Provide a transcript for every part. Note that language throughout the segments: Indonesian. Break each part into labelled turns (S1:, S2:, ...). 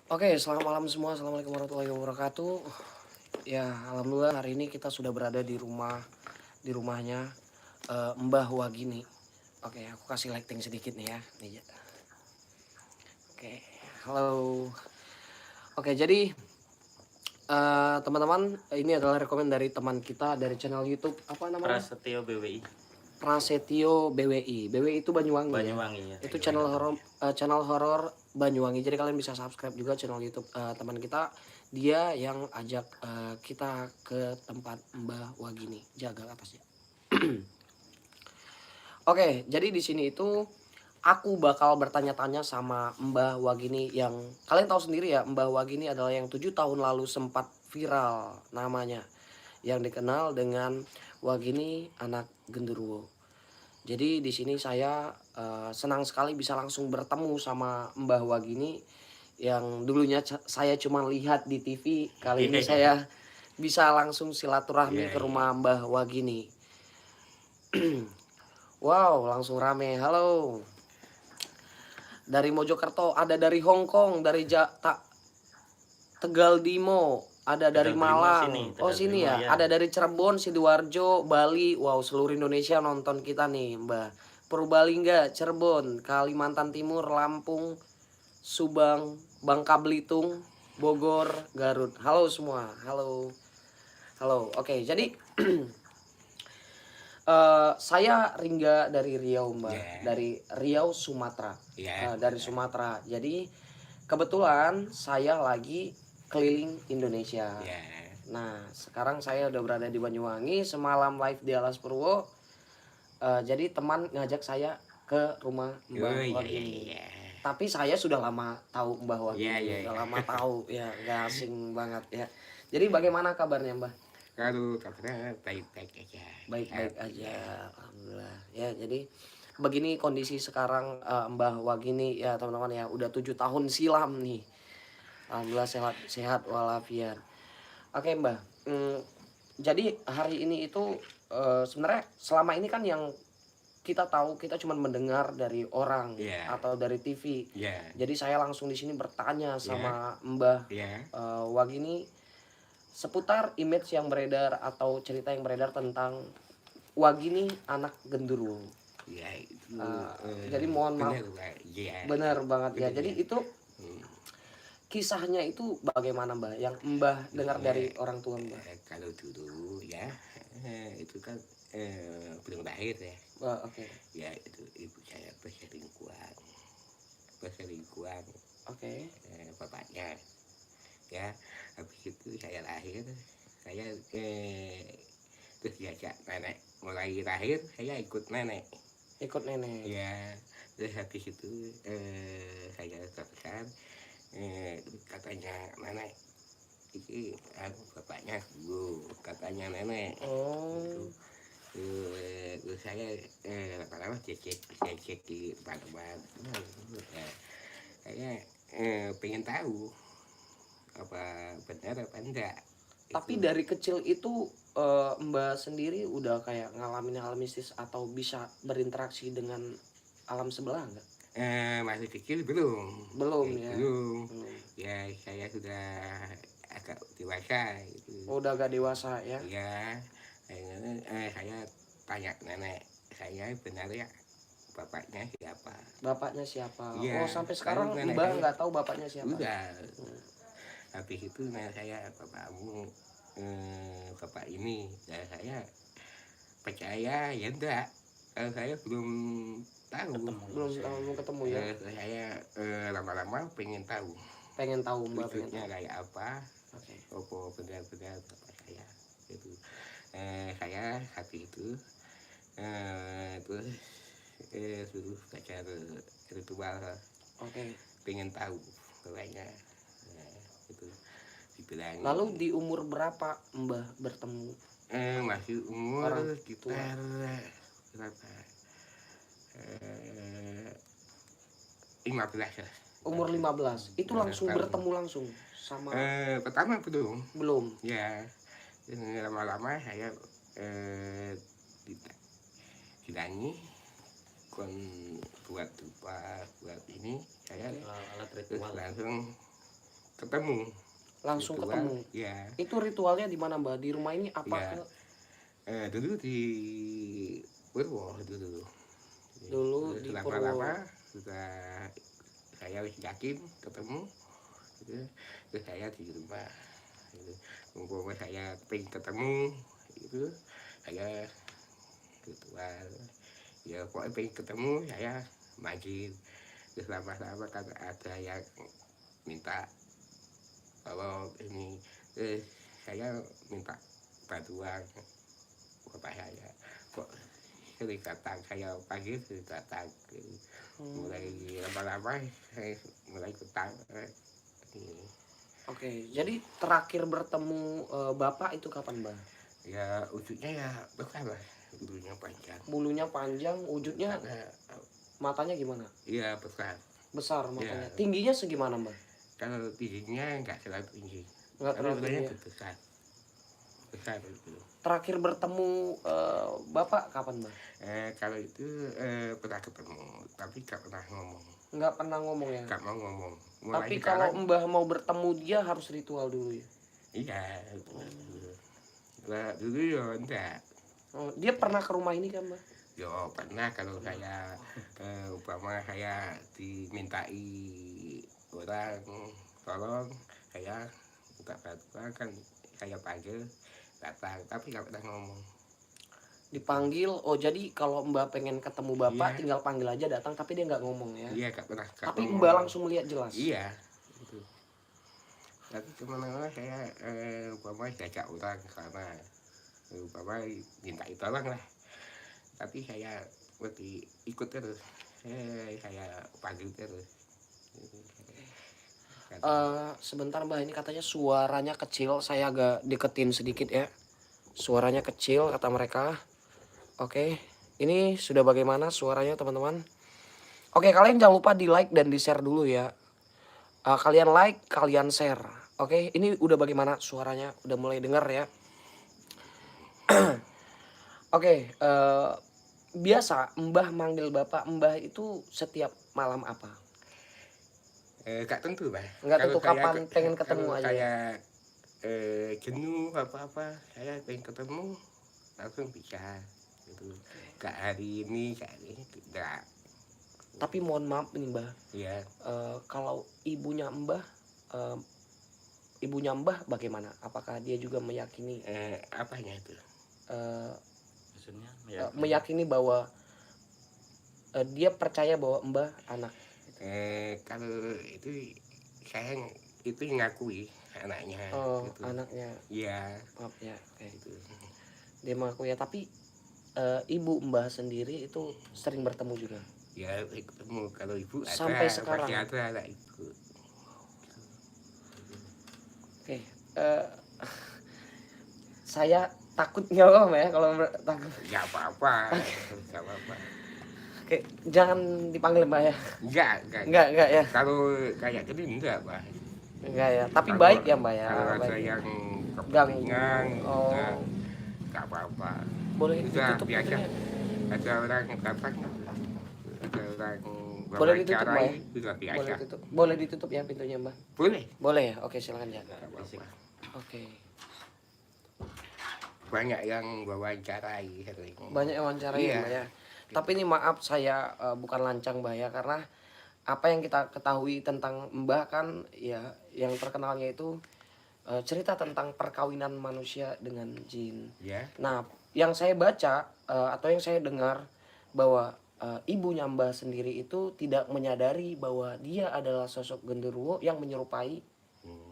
S1: Oke, selamat malam semua. Assalamualaikum warahmatullahi wabarakatuh. Ya, alhamdulillah hari ini kita sudah berada di rumahnya Mbah Wagini. Oke, aku kasih lighting sedikit nih ya. Nih, ya. Oke, halo. Oke, jadi teman-teman, ini adalah rekomend dari teman kita dari channel YouTube apa namanya?
S2: Prasetyo BWI
S1: Prasetyo BWI. BWI itu Banyuwangi ya.
S2: Banyuwangi ya.
S1: Itu channel horor Banyuwangi. Jadi kalian bisa subscribe juga channel YouTube teman kita. Dia yang ajak kita ke tempat Mbah Wagini. Jaga atasnya. Oke, jadi di sini itu aku bakal bertanya-tanya sama Mbah Wagini yang kalian tahu sendiri ya, Mbah Wagini adalah yang 7 tahun lalu sempat viral namanya, yang dikenal dengan Wagini anak genderuwo. Jadi di sini saya senang sekali bisa langsung bertemu sama Mbah Wagini yang dulunya saya cuma lihat di TV. Kali ini saya bisa langsung silaturahmi
S2: Iya,
S1: ke
S2: iya.
S1: rumah Mbah Wagini. Wow, langsung rame. Halo. Dari Mojokerto, ada dari Hong Kong, dari Tegal Dimo, ada dari
S2: Tegal Brimo
S1: Malang.
S2: sini,
S1: Oh
S2: Tegal
S1: sini
S2: Brimo
S1: ya,
S2: ya.
S1: ada dari Cirebon, Sidoarjo, Bali. Wow, seluruh Indonesia nonton kita nih, Mbak. Purbalingga, Cirebon, Kalimantan Timur, Lampung, Subang, Bangka Belitung, Bogor, Garut. Halo semua, halo, halo. Oke, jadi saya Ringga dari Riau, Mbak.
S2: Ya,
S1: Dari Riau, Sumatera.
S2: ya,
S1: Dari Sumatera. Jadi kebetulan saya lagi keliling Indonesia.
S2: ya.
S1: Nah, sekarang saya udah berada di Banyuwangi, semalam live di Alas Purwo. Jadi teman ngajak saya ke rumah
S2: Oh,
S1: Mbah
S2: iya, iya,
S1: Wagini.
S2: iya.
S1: Tapi saya sudah lama tahu Mbah
S2: Iya, iya,
S1: Wagini, udah
S2: iya.
S1: lama tahu ya, gak asing banget ya. Jadi bagaimana kabarnya Mbah?
S2: Kalau kabarnya baik-baik aja.
S1: Baik-baik aja,
S2: Alhamdulillah.
S1: alhamdulillah. Ya, jadi begini kondisi sekarang Mbah Wagini ya teman-teman ya, udah 7 tahun silam nih. Alhamdulillah sehat sehat walafiat. Oke Mbah, jadi hari ini itu sebenarnya selama ini kan yang kita tahu kita cuma mendengar dari orang
S2: Iya,
S1: atau dari TV.
S2: iya,
S1: Jadi saya langsung di sini bertanya
S2: iya,
S1: sama Mbah
S2: iya.
S1: Wagini seputar image yang beredar atau cerita yang beredar tentang Wagini anak genderuwo.
S2: Ya, itu
S1: Jadi mohon maaf,
S2: benar, Pak. Iya,
S1: benar banget ya.
S2: benar
S1: Jadi
S2: ya.
S1: itu
S2: Hmm.
S1: kisahnya itu bagaimana Mbah? Yang Mbah dengar
S2: Misalnya,
S1: dari orang tua Mbah.
S2: kalau dulu ya, itu kan belum lahir ya.
S1: Oke,
S2: Ya, itu ibu saya berselingkuhan
S1: oke,
S2: bapaknya ya. Habis itu saya lahir, saya terus diajak nenek, mulai lahir saya ikut nenek
S1: ikut nenek.
S2: ya. Terus habis itu saya terbesar, katanya nenek ini bapaknya dulu, katanya nenek itu.
S1: Oh,
S2: Terus saya lama-lama cek di teman-teman. Ya, saya pengen tahu apa benar apa enggak
S1: tapi
S2: itu.
S1: dari kecil itu Mbah sendiri udah kayak ngalamin hal mistis atau bisa berinteraksi dengan alam sebelah nggak?
S2: Masih kecil belum.
S1: Belum ya.
S2: Belum
S1: Belum.
S2: ya, saya sudah agak dewasa itu
S1: Udah agak dewasa ya.
S2: ya. Saya tanya nenek saya, benar ya bapaknya siapa.
S1: Bapaknya siapa?
S2: Iya,
S1: Oh, sampai
S2: kalau
S1: sekarang
S2: nenek
S1: Mbah
S2: saya
S1: nggak tahu bapaknya siapa.
S2: udah.
S1: Hmm.
S2: Habis itu nenek saya, bapakmu bapak ini ya. Saya percaya ya enggak, kalau saya belum tahu.
S1: Belum tahu, belum ketemu ya.
S2: Saya lama-lama pengen tahu
S1: Pengen tahu Mbah, pengen
S2: wujudnya
S1: tahu.
S2: kayak apa,
S1: Oke.
S2: apa benar-benar bapak saya itu. Saya habis itu terus suruh belajar ritual,
S1: Oke.
S2: pengen tahu bapaknya. Itu dibilangin
S1: Lalu di umur berapa Mbah bertemu
S2: masih umur
S1: orang tua?
S2: sekitar berapa, eh, 15 lah.
S1: Umur 15. Itu
S2: 15
S1: langsung
S2: tahun.
S1: bertemu langsung sama
S2: Pertama belum
S1: belum?
S2: ya. Lama-lama saya ditanyi kon buat ini saya
S1: Oke.
S2: terus langsung ketemu.
S1: Langsung
S2: Ritual,
S1: ketemu.
S2: ya.
S1: Itu ritualnya di mana, Mbah? Di rumah ini apa?
S2: Ya. Dulu di Purwo dulu.
S1: Dulu di Purwo.
S2: Lama-lama sudah saya yakin ketemu, gitu. Terus saya di rumah. Gitu. Mumpung saya pengen ketemu, itu saya ritual. Ya pokoknya pengen ketemu saya manggil. Terus lama-lama kan ada yang minta kalau ini, saya minta bantuan bapak saya. Kok sering datang, saya panggil sering datang. Mulai lama-lama saya mulai ketang.
S1: Oke, jadi terakhir bertemu Bapak itu kapan, Mbah?
S2: Ya wujudnya ya besar lah, bulunya panjang.
S1: Bulunya panjang, wujudnya
S2: Karena
S1: matanya gimana?
S2: iya besar.
S1: Besar matanya.
S2: Iya.
S1: Tingginya segimana, Mbah?
S2: Kalau tingginya nggak terlalu tinggi,
S1: Nggak
S2: tapi
S1: terlalu
S2: bulunya
S1: tinggi ya?
S2: besar. Besar itu.
S1: Terakhir bertemu Bapak kapan, Mbah?
S2: Kalau itu pernah ketemu, tapi nggak pernah ngomong.
S1: Nggak pernah ngomong ya?
S2: Nggak mau ngomong.
S1: Tapi kalau Mbah mau bertemu dia harus ritual dulu ya?
S2: Iya. Nah, dulu ya enggak.
S1: Oh, dia pernah ke rumah ini kan, Mbah?
S2: Ya pernah kalau saya umpama saya dimintai orang tolong, saya minta bantuan kan saya panggil datang, tapi nggak pernah ngomong.
S1: Dipanggil, oh jadi kalau Mbah pengen ketemu Bapak
S2: Iya.
S1: tinggal panggil aja datang tapi dia nggak ngomong ya?
S2: Iya nggak pernah.
S1: Tapi Mbah langsung lihat jelas?
S2: Iya. Gitu. Tapi kemana-mana saya umpama diajak orang ke sana, umpama minta tolong lah, tapi saya mesti ikut terus, saya panggil terus.
S1: Sebentar Mbah, ini katanya suaranya kecil, saya agak deketin sedikit ya. Suaranya kecil kata mereka. Oke, ini sudah bagaimana suaranya teman-teman? Oke, kalian jangan lupa di like dan di share dulu ya. Kalian like, kalian share. Oke, ini udah bagaimana suaranya? Udah mulai dengar ya. Oke, biasa Mbah manggil Bapak Mbah itu setiap malam apa?
S2: Gak tentu Pak.
S1: Nggak tentu
S2: Kalau
S1: kapan pengen ketemu
S2: kalau
S1: aja.
S2: saya jenuh apa-apa, saya pengen ketemu langsung bisa. Gitu. Gak hari ini, gak hari ini, tidak.
S1: Tapi mohon maaf nih Mbah,
S2: Iya.
S1: kalau ibunya Mbah bagaimana? Apakah dia juga meyakini
S2: Apanya itu?
S3: Maksudnya
S1: meyakini bahwa dia percaya bahwa Mbah anak?
S2: Kalau itu saya itu ngakui anaknya.
S1: Oh,
S2: gitu.
S1: anaknya.
S2: Iya.
S1: Maaf ya, oke.
S2: Gitu.
S1: Dia mengaku ya, tapi ibu Mbah sendiri itu sering bertemu juga.
S2: Ya ketemu kalau ibu ada,
S1: Sampai sekarang?
S2: pasti ada anak ibu.
S1: Oke, saya takut nyolong ya kalau takut.
S2: Nggak apa-apa, nggak apa-apa.
S1: Oke, jangan dipanggil Mbak ya.
S2: Enggak.
S1: Ya.
S2: Kalau kayak gini enggak, Pak.
S1: Enggak ya, tapi
S2: Kalau-
S1: baik ya Mbak ya.
S2: Kalau ada
S1: Baik.
S2: yang
S1: Ganggu.
S2: kepentingan,
S1: Oh.
S2: enggak apa-apa.
S1: Boleh
S2: Udah
S1: ditutup
S2: biasa.
S1: pintunya?
S2: Ada orang yang datang, ada orang
S1: Boleh ditutup, Mbak, ya?
S2: sudah biasa.
S1: Boleh ditutup ya pintunya Mbak.
S2: Boleh.
S1: Boleh ya. Oke, silakan ya.
S2: Nggak apa-apa.
S1: Oke.
S2: Banyak yang wawancarai sering.
S1: Banyak yang wawancarai
S2: Iya.
S1: ya Mbak ya. Tapi ini maaf saya bukan lancang Mbak ya, karena apa yang kita ketahui tentang Mbah kan ya yang terkenalnya itu cerita tentang perkawinan manusia dengan jin.
S2: Ya.
S1: Nah, yang saya baca atau yang saya dengar bahwa ibunya Mbah sendiri itu tidak menyadari bahwa dia adalah sosok genderuwo yang menyerupai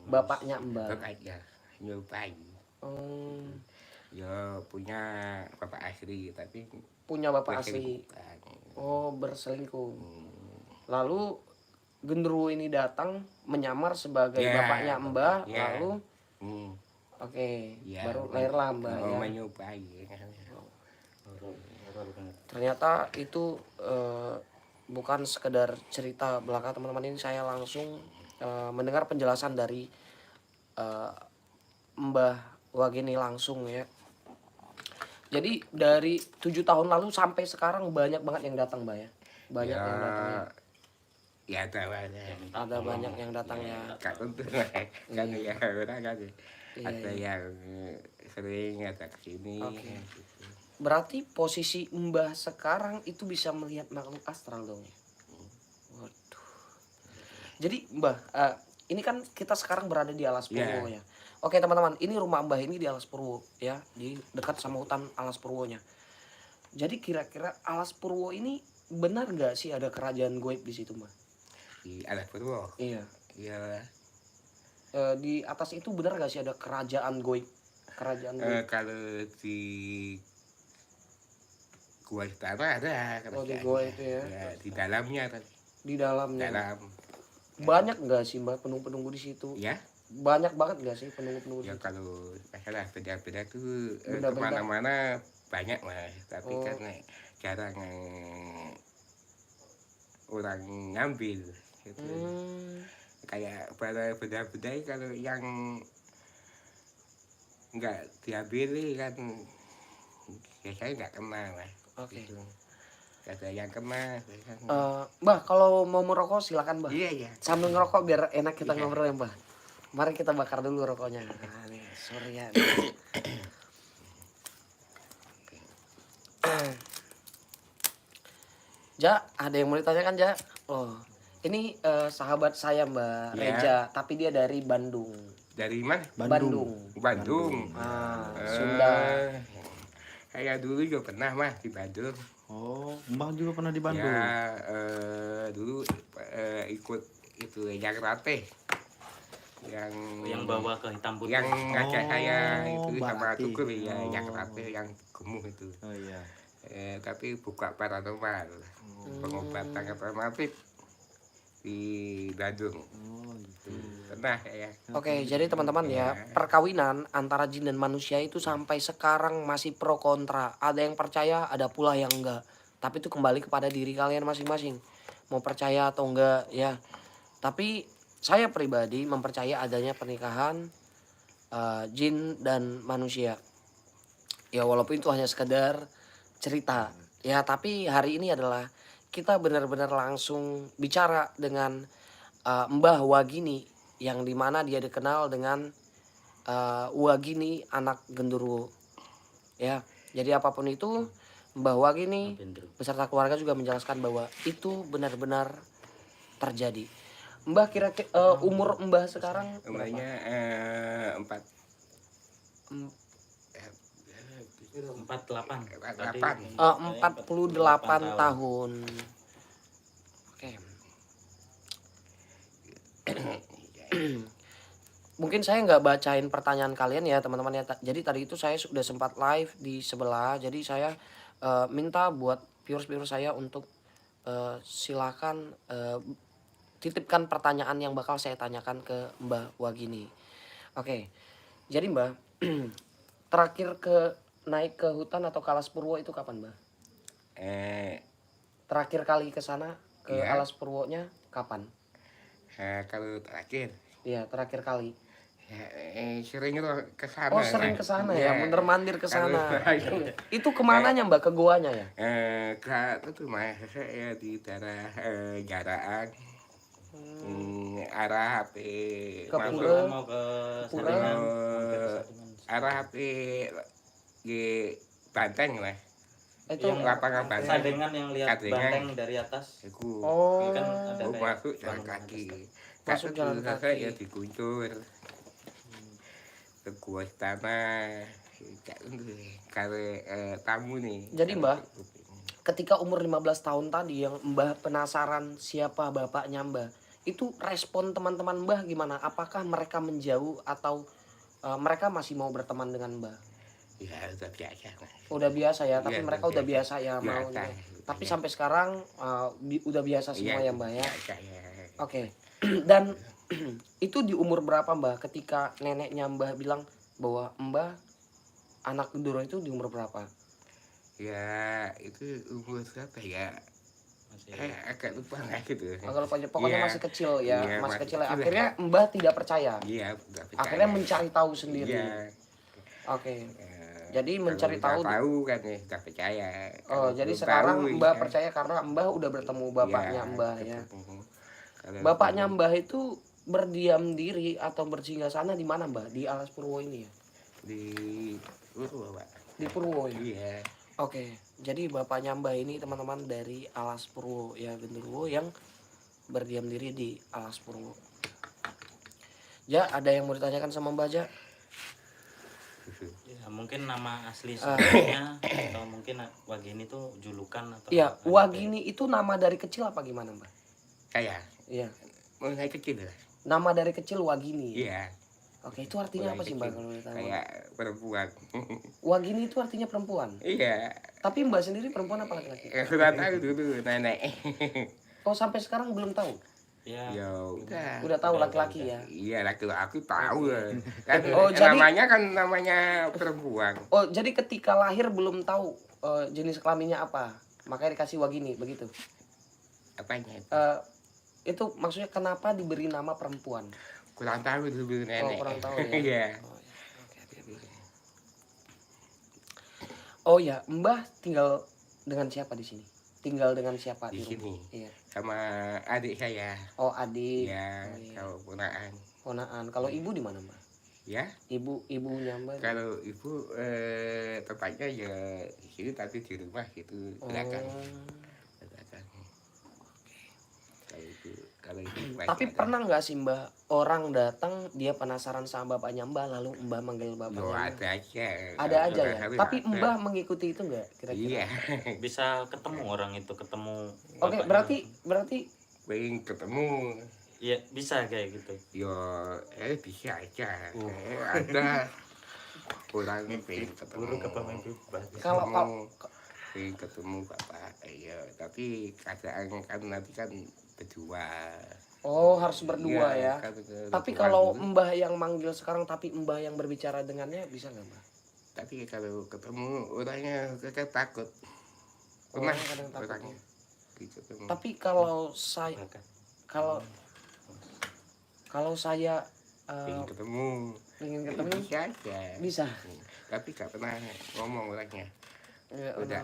S1: bapaknya Mbah.
S2: Bapaknya nyerupai. Ya punya bapak asli tapi
S1: Punya bapak asli.
S2: berselingkuhan.
S1: Oh, berselingkuh.
S2: Hmm.
S1: Lalu genderuwo ini datang menyamar sebagai
S2: Ya,
S1: bapaknya Mbah,
S2: ya.
S1: lalu
S2: Hmm.
S1: oke,
S2: Ya,
S1: baru lahirlah Mbah ya.
S2: menyerupai.
S1: Ternyata itu bukan sekedar cerita belaka teman-teman, ini saya langsung mendengar penjelasan dari Mbah Wageni langsung ya. Jadi dari 7 tahun lalu sampai sekarang banyak banget yang datang Mbah ya. Banyak
S2: Ya,
S1: yang datang ya.
S2: Ya ada banyak.
S1: Ada banyak yang datang ya.
S2: Gak tentu lah. Kan
S1: Iya.
S2: ya orang kan
S1: Iya,
S2: ada
S1: iya.
S2: yang sering ada kesini.
S1: Oke.
S2: Gitu.
S1: Berarti posisi Mbah sekarang itu bisa melihat makhluk astral dong ya? Waduh. Jadi Mbah, ini kan kita sekarang berada di Alas Purwo ya. Oke teman-teman, ini rumah Mbah ini di Alas Purwo ya, di dekat sama hutan Alas Purwonya. Jadi kira-kira Alas Purwo ini benar nggak sih ada kerajaan goib di situ Mbah?
S2: Di Alas Purwo.
S1: Iya.
S2: Iya.
S1: Di atas itu benar nggak sih ada kerajaan goib? Kerajaan goib.
S2: Kalau di Gua Istana ada
S1: Oh di
S2: kerajaannya.
S1: goa itu ya.
S2: Ya, di dalamnya tadi.
S1: Di dalamnya.
S2: Dalam.
S1: Banyak nggak sih Mbak penunggu-penunggu di situ?
S2: Ya.
S1: Banyak banget nggak sih penunggu-penunggu di
S2: Ya
S1: situ?
S2: kalau masalah beda-beda tuh
S1: Benda-benda.
S2: kemana-mana banyak mas, tapi
S1: Oh.
S2: kan jarang orang ngambil gitu. Kayak pada benda-benda kalau yang nggak diambil kan biasanya nggak kena mas.
S1: Oke.
S2: Gitu. Gak ada yang kena. Kan.
S1: Mbak kalau mau merokok silakan Mbak.
S2: Iya iya.
S1: Sambil ngerokok biar enak kita
S2: Iya.
S1: ngobrol ya Mbak. Mari kita bakar dulu rokoknya. Nah, nih, Surya. Ja, ada yang mau ditanyakan Ja? Oh, ini sahabat saya Mbak
S2: Ya.
S1: Reja, tapi dia dari Bandung.
S2: Dari mana?
S1: Bandung.
S2: Bandung.
S1: Sunda.
S2: Saya dulu juga pernah mas di Bandung.
S3: Oh, Mbah juga pernah di Bandung.
S2: Ya dulu ikut itu yang rate
S4: yang bawa ke hitam putih.
S2: yang ngajak saya
S3: Oh,
S2: itu
S3: Mbak
S2: sama
S3: Rati.
S2: Tukur ya
S3: Oh.
S2: yang rate yang gemuh itu.
S3: Oh iya.
S2: Tapi buka paranormal pengobatan alternatif di Bandung.
S3: Oh gitu.
S2: Pernah ya.
S1: Oke, jadi teman-teman ya, perkawinan antara jin dan manusia itu sampai sekarang masih pro kontra. Ada yang percaya, ada pula yang enggak. Tapi itu kembali kepada diri kalian masing-masing. Mau percaya atau enggak ya. Tapi saya pribadi mempercaya adanya pernikahan jin dan manusia. Ya walaupun itu hanya sekedar cerita. Ya tapi hari ini adalah kita benar-benar langsung bicara dengan Mbah Wagini yang dimana dia dikenal dengan Wagini anak genderuwo ya. Jadi apapun itu Mbah Wagini beserta keluarga juga menjelaskan bahwa itu benar-benar terjadi. Mbah kira-kira umur Mbah sekarang
S2: Umurnya 4
S4: 48.
S1: 48 tahun. Oke. Mungkin saya nggak bacain pertanyaan kalian ya teman-teman ya. Jadi tadi itu saya sudah sempat live di sebelah. Jadi saya minta buat viewers saya untuk silakan titipkan pertanyaan yang bakal saya tanyakan ke Mbah Wagini. Oke. Jadi Mbah, terakhir naik ke hutan atau ke Alas Purwo itu kapan Mbah? Terakhir kali ke sana ke
S2: Iya.
S1: Alas Purwonya kapan?
S2: Kalau terakhir
S1: Iya, terakhir kali.
S2: ya, sering itu ke sana.
S1: Oh, sering ke sana ya, bener mandir ke
S2: Kalau
S1: sana.
S2: saya-
S1: Itu kemananya Mbak? Ke goanya ya?
S2: Itu mas saya di daerah Jaraan arah HP
S1: Ke
S2: masuk,
S1: Pura.
S4: Mau ke
S1: Pura.
S4: Sadingan.
S2: arah HP di Banteng lah.
S1: Itu
S4: Yang
S2: lapangan Banteng.
S4: Sadengan yang lihat
S2: Sadengan.
S4: banteng dari atas.
S2: Aku
S1: oh,
S4: Kan ada kayak
S2: masuk jalan
S4: bangunan
S2: kaki.
S1: Masuk jalan
S2: Saya
S1: kaki.
S2: ya dikuncur ke gua istana. Kalau tamu nih.
S1: Jadi, Mbah, ketika umur 15 tahun tadi yang Mbah penasaran siapa bapaknya Mbah, itu respon teman-teman Mbah gimana? Apakah mereka menjauh atau mereka masih mau berteman dengan Mbah?
S2: Ya udah biasa. Mas.
S1: Udah biasa ya, tapi
S2: Iya,
S1: mereka
S2: udah
S1: udah biasa ya mau.
S2: Biasa.
S1: Tapi
S2: Iya.
S1: sampai sekarang udah biasa semua ya Mbah ya.
S2: Biasa ya.
S1: Oke. Dan itu di umur berapa Mbah ketika neneknya Mbah bilang bahwa Mbah anak Doro itu di umur berapa?
S2: Ya itu umur berapa ya? Agak lupa lah gitu.
S1: Kalau pokoknya
S2: Iya.
S1: masih kecil ya,
S2: Iya,
S1: masih
S2: masih
S1: kecil.
S2: kecil.
S1: Akhirnya Mbah tidak percaya.
S2: Iya, udah percaya.
S1: Akhirnya mencari tahu sendiri.
S2: Iya.
S1: Oke.
S2: Ya,
S1: Jadi mencari
S2: kalau
S1: tahu.
S2: udah tahu kan ya udah percaya.
S1: Oh,
S2: Kalau
S1: jadi
S2: belum
S1: sekarang
S2: tahu,
S1: Mbah
S2: ya,
S1: percaya karena Mbah udah bertemu bapaknya
S2: iya,
S1: Mbah ya.
S2: ketemu. Kalau
S1: Bapaknya Mbah itu berdiam diri atau bersinggah sana di mana Mbah? Di Alas Purwo ini ya?
S2: di Pak.
S1: Di Purwo ya?
S2: Iya.
S1: Oke, jadi bapaknya Mbah ini teman-teman dari Alas Purwo ya, genderuwo yang berdiam diri di Alas Purwo. Ja, ada yang mau ditanyakan sama Mbah Ja?
S4: Ya, mungkin nama asli sebenarnya atau mungkin Wagini itu julukan atau
S1: Iya,
S4: ada
S1: Wagini itu nama dari kecil apa gimana Mbah?
S2: Saya
S1: Iya,
S2: mulai kecil lah.
S1: nama dari kecil Wagini.
S2: Iya.
S1: Oke, itu artinya
S2: Mulai
S1: apa sih Mbah
S2: kecil.
S1: kalau boleh tahu?
S2: Kayak perempuan.
S1: Wagini itu artinya perempuan.
S2: Iya.
S1: Tapi Mbah sendiri perempuan apa laki-laki?
S2: Sudah tahu dulu nenek.
S1: Oh, sampai sekarang belum tahu.
S4: ya
S2: Ya udah.
S1: Udah tahu laki-laki ya.
S2: Iya laki-laki tahu lah. Kan
S1: Oh, jadi-
S2: namanya perempuan.
S1: Oh, jadi ketika lahir belum tahu jenis kelaminnya apa. Makanya dikasih Wagini begitu.
S2: Apanya itu?
S1: Itu maksudnya kenapa diberi nama perempuan?
S2: Kurang tahu dulu
S1: Oh,
S2: nenek.
S1: kurang tahu ya.
S2: Iya.
S1: Oh, ya. Oke, oke. Oh ya, Mbah tinggal dengan siapa di sini? Tinggal dengan siapa
S2: Di
S1: rumah?
S2: sini.
S1: Iya.
S2: Sama adik saya.
S1: Oh, adik.
S2: Iya,
S1: Oh, iya.
S2: kalau ponaan.
S1: Ponaan. Kalau ibu di mana, Mbah?
S2: Ya,
S1: Ibunya Mbah.
S2: kalau ibu tempatnya ya di sini tapi di rumah gitu
S1: Oh.
S2: belakang. Belakang. Kalau ibu masih
S1: Tapi
S2: ada.
S1: pernah nggak sih Mbah orang datang dia penasaran sama bapaknya Mbah lalu Mbah manggil bapaknya?
S2: Yo,
S1: Mbah?
S2: ada aja.
S1: Ada aja ya.
S2: Harus
S1: Tapi
S2: ada.
S1: Mbah mengikuti itu nggak kira-kira?
S2: Iya.
S4: bisa ketemu orang itu ketemu
S1: Oke,
S4: bapaknya.
S1: berarti
S2: Pengen ketemu.
S4: Iya bisa kayak gitu.
S2: Yo, bisa aja. Ada orang pengen ketemu.
S1: kalau
S2: Pengen ketemu bapak. Iya, tapi keadaan kan nanti kan berdua.
S1: oh harus berdua
S2: Iya,
S1: ya.
S2: kan
S1: Tapi
S2: berdua
S1: kalau
S2: dulu.
S1: Mbah yang manggil sekarang tapi Mbah yang berbicara dengannya bisa nggak Mbah?
S2: Tapi kalau ketemu orangnya kakak takut. Pernah
S1: kadang takut,
S2: orangnya.
S1: ya.
S2: Gitu, ketemu.
S1: Tapi kalau saya kalau saya
S2: Pengen ketemu.
S1: ingin ketemu
S2: Bisa aja.
S1: bisa.
S2: Tapi gak pernah ngomong orangnya.
S1: Ya,
S2: Udah.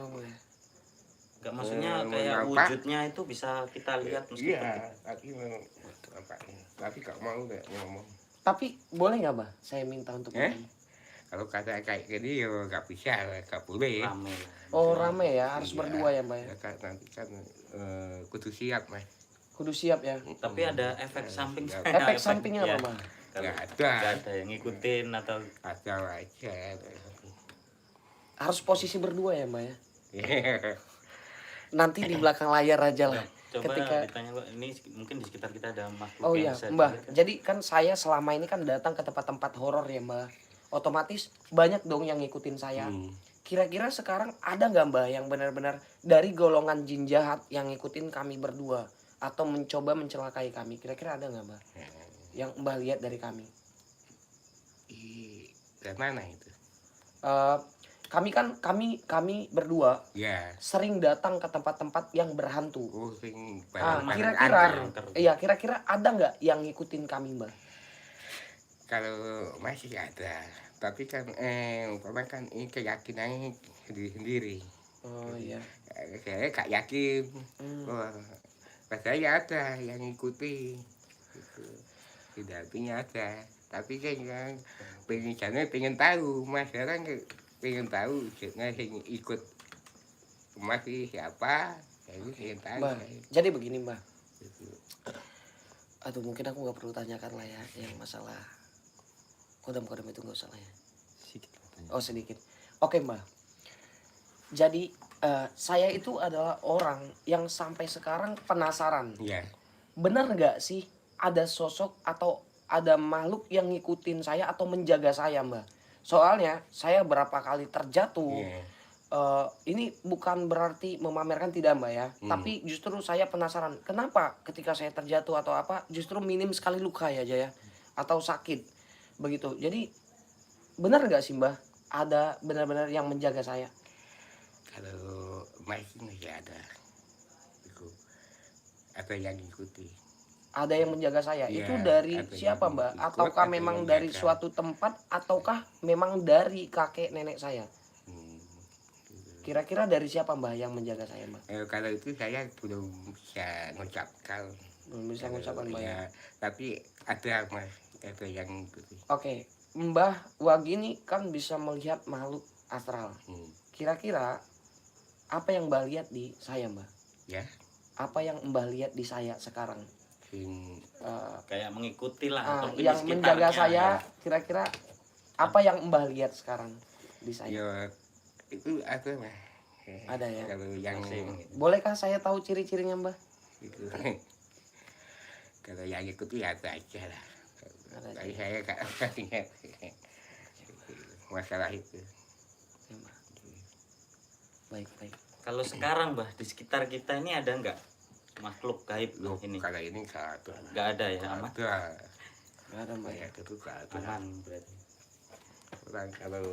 S4: Nggak maksudnya
S2: mau
S4: kayak
S2: apa?
S4: wujudnya itu bisa kita lihat meskipun
S2: Iya, tapi mau apa? Tapi gak mau gak ngomong.
S1: Tapi boleh nggak Mbah? Saya minta untuk ketemu.
S2: Kalau kata kayak gini ya gak bisa, gak boleh.
S4: rame lah.
S1: Oh rame ya, harus
S2: Iya.
S1: berdua ya Mbah ya.
S2: Ya kan nanti kan kudu siap mas.
S1: Kudu siap ya.
S4: Tapi ada efek samping.
S2: Ya,
S1: Efek sampingnya
S4: ya.
S1: apa Mbah?
S4: Kalau
S2: Nggak ada.
S4: nggak ada yang ngikutin atau
S2: Ada aja.
S1: Harus posisi berdua ya Mbah ya.
S2: Iya.
S1: Nanti di belakang layar aja lah.
S4: coba
S1: Ketika-
S4: ditanya Pak, ini mungkin di sekitar kita ada makhluk
S1: Oh
S4: yang
S1: iya
S4: bisa
S1: Mbah,
S4: dilihat kan?
S1: jadi kan saya selama ini kan datang ke tempat-tempat horor ya Mbah. Otomatis banyak dong yang ngikutin saya.
S2: Hmm.
S1: Kira-kira sekarang ada nggak Mbah yang benar-benar dari golongan jin jahat yang ngikutin kami berdua atau mencoba mencelakai kami? Kira-kira ada nggak Mbah yang Mbah lihat dari kami?
S2: Dari mana itu?
S1: Eh, kami berdua
S2: Ya.
S1: sering datang ke tempat-tempat yang berhantu.
S2: Oh, sing
S1: Ah,
S2: barang-barang
S1: kira-kira,
S2: angker.
S1: kira-kira ada nggak yang ngikutin kami Mbah?
S2: Kalau masih ada, tapi kan umpama kan ini keyakinannya sendiri-sendiri.
S1: Oh iya.
S2: Saya gak yakin.
S1: Hmm.
S2: Wah, pas saya ada yang ngikuti. Gitu. Tidak artinya ada. Tapi kan pengen tahu, mas sekarang pengen tahu yang ikut masih siapa, jadi pengen tahu.
S1: Mbah,
S2: saya.
S1: jadi begini Mbah.
S2: Gitu.
S1: Aduh mungkin aku nggak perlu tanyakan lah ya yang masalah kodam-kodam itu nggak usah lah ya. Oh sedikit. Oke Mbah. Jadi saya itu adalah orang yang sampai sekarang penasaran.
S2: Iya.
S1: Benar nggak sih ada sosok atau ada makhluk yang ngikutin saya atau menjaga saya Mbah? Soalnya saya berapa kali terjatuh.
S2: Iya.
S1: Ini bukan berarti memamerkan tidak Mbak ya,
S2: Hmm.
S1: tapi justru saya penasaran kenapa ketika saya terjatuh atau apa justru minim sekali luka ya Jaya atau sakit begitu. Jadi benar nggak sih Mbah ada benar-benar yang menjaga saya?
S2: Kalau masih ada. Itu ada yang ngikuti.
S1: Ada yang menjaga saya.
S2: Iya,
S1: Itu dari
S2: ada
S1: siapa
S2: yang
S1: Mbak?
S2: ikut,
S1: Ataukah
S2: ada
S1: memang
S2: yang
S1: dari
S2: jaga.
S1: suatu tempat ataukah memang dari kakek nenek saya?
S2: Hmm.
S1: Kira-kira dari siapa Mbah yang menjaga saya Mbah?
S2: Kalau itu saya belum bisa mengucapkan.
S1: Belum bisa mengucapkan Mbah ya.
S2: Ya, tapi ada mas, ada yang gitu.
S1: Oke, Mbah Wagini kan bisa melihat makhluk astral. Kira-kira apa yang Mbah lihat di saya, Mbah?
S2: Ya,
S1: Apa yang Mbah lihat di saya sekarang?
S2: sing
S1: Eh,
S4: Kayak mengikuti lah atau mungkin di
S1: yang menjaga
S4: sekitarnya,
S1: saya,
S4: ya.
S1: kira-kira apa yang Mbah lihat sekarang di saya?
S2: ya itu ada mas.
S1: Ada ya.
S2: Kalau yang
S4: Masih mungkin.
S1: Bolehkah saya tahu ciri-cirinya, Mbah?
S2: itu, kalau yang itu ya ada aja lah.
S1: Ada aja.
S2: Tapi saya nggak ingat masalah itu.
S1: Oke, Mbah. Baik, baik.
S4: Kalau sekarang Mbah di sekitar kita ini ada nggak makhluk gaib
S2: Loh,
S4: ini?
S2: kalau ini nggak ada.
S4: Nggak ada ya, aman.
S2: Ada.
S1: Nggak ada, Mbah ya.
S2: Saya itu nggak ada.
S4: Aman berarti.
S2: Orang kalau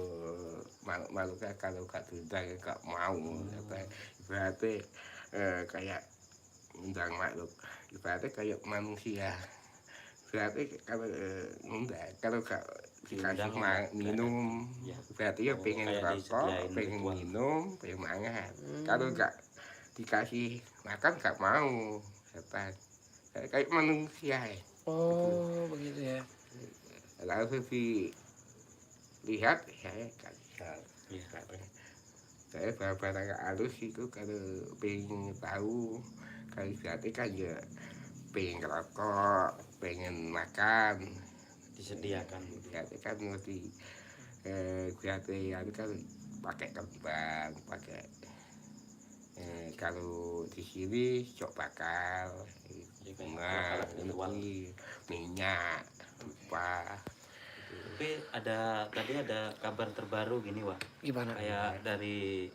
S2: makhluknya kalau nggak diundang nggak mau. Berarti kayak undang makhluk. Berarti kayak manusia. Berarti kalau enggak, kalau nggak dikasih
S4: Diundang,
S2: minum,
S4: ya.
S2: berarti ya
S4: Oh,
S2: pengen
S4: kayak
S2: rokok,
S4: disediain
S2: pengen
S4: ritual.
S2: minum, pengen mangan. Kalau nggak dikasih makan nggak mau, setan. Kayak manusia ya.
S1: Oh, begitu ya.
S2: Lalu dilihat saya nggak bisa.
S4: Iya.
S2: Saya barang halus itu kalau pengen tahu, kalau berarti kan ya pengen rokok, pengen makan.
S4: Disediakan.
S2: Berarti kan mesti berarti itu kan pakai kembang, pakai kalau di sini cok bakal,
S4: Ya, kayak
S2: bunga,
S4: alat-alat ritual.
S2: ini minyak, apa.
S4: Tapi tadi ada kabar terbaru gini Wak.
S1: Gimana?
S4: Kayak dari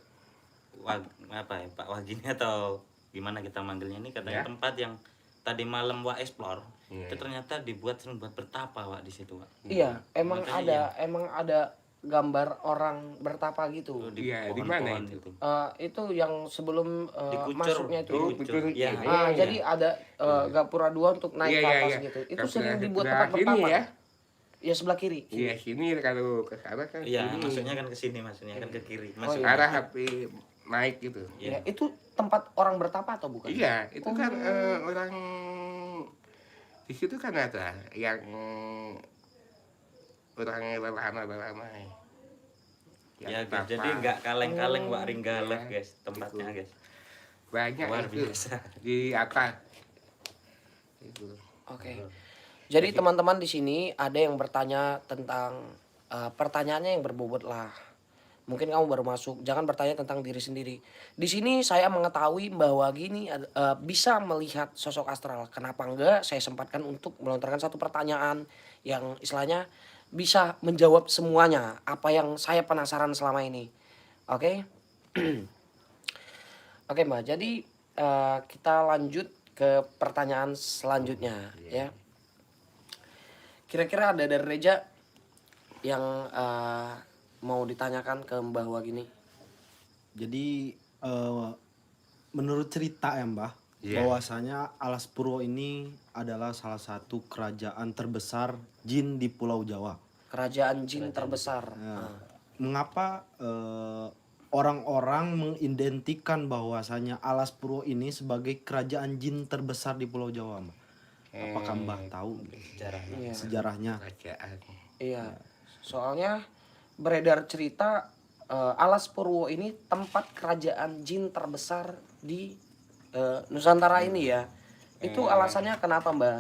S4: apa ya Pak Wagini atau gimana kita manggilnya ini, katanya
S2: Ya.
S4: tempat yang tadi malam Wak explore
S2: Iya.
S4: itu ternyata dibuat buat bertapa Wak di situ Wak.
S1: Iya, emang
S4: Makanya
S1: emang ada gambar orang bertapa gitu.
S4: Tuh, di
S2: Iya, di
S4: pohon-pohon
S2: mana itu?
S4: itu.
S1: Itu yang sebelum
S4: Dikucur.
S1: masuknya itu.
S2: Oh,
S4: Dikucur.
S2: betul
S4: Iya.
S2: ini.
S1: Jadi ada gapura dua untuk naik
S2: Iya,
S1: ke
S2: iya,
S1: atas
S2: iya.
S1: gitu. Itu
S2: Gapura
S1: sering dibuat
S2: sebelah
S1: tempat
S2: kiri
S1: bertapa.
S2: ya?
S1: Ya sebelah kiri.
S2: Iya sini kalau ke sana kan
S4: Iya,
S2: sini.
S4: maksudnya kan ke sini, maksudnya kan ke kiri.
S1: Oh,
S4: Masuk
S1: iya.
S2: Arah HP naik gitu.
S1: Ya,
S4: Iya.
S1: itu tempat orang bertapa atau bukan?
S2: Iya, itu kan
S1: Oh.
S2: orang di situ kan ada yang orang lama-lama.
S4: Ya, guys,
S2: bertapa.
S4: jadi nggak kaleng-kaleng Wak
S2: Iya,
S4: Ringgalek guys, tempatnya
S2: gitu.
S4: guys.
S2: Banyak
S4: Luar
S2: itu
S4: biasa.
S2: di atas. Itu.
S1: Oke. Jadi teman-teman di sini ada yang bertanya tentang pertanyaannya yang berbobot lah. Mungkin kamu baru masuk, jangan bertanya tentang diri sendiri. Di sini saya mengetahui bahwa gini bisa melihat sosok astral. Kenapa enggak? Saya sempatkan untuk melontarkan satu pertanyaan yang istilahnya bisa menjawab semuanya apa yang saya penasaran selama ini. Oke? Oke, Mbak. Jadi kita lanjut ke pertanyaan selanjutnya ya. Kira-kira ada dari Reja yang mau ditanyakan ke Mbah Wagini?
S3: Jadi menurut cerita ya Mbah,
S2: Iya.
S3: bahwasanya Alas Purwo ini adalah salah satu kerajaan terbesar jin di Pulau Jawa.
S1: Kerajaan jin terbesar.
S3: Ya. Mengapa orang-orang mengidentikan bahwasanya Alas Purwo ini sebagai kerajaan jin terbesar di Pulau Jawa, Mbah? Apakah Mbah tahu
S4: Sejarahnya.
S1: Iya.
S3: sejarahnya?
S2: Kerajaan.
S1: Iya. Soalnya beredar cerita Alas Purwo ini tempat kerajaan jin terbesar di Nusantara ini ya. Itu alasannya kenapa, Mbah?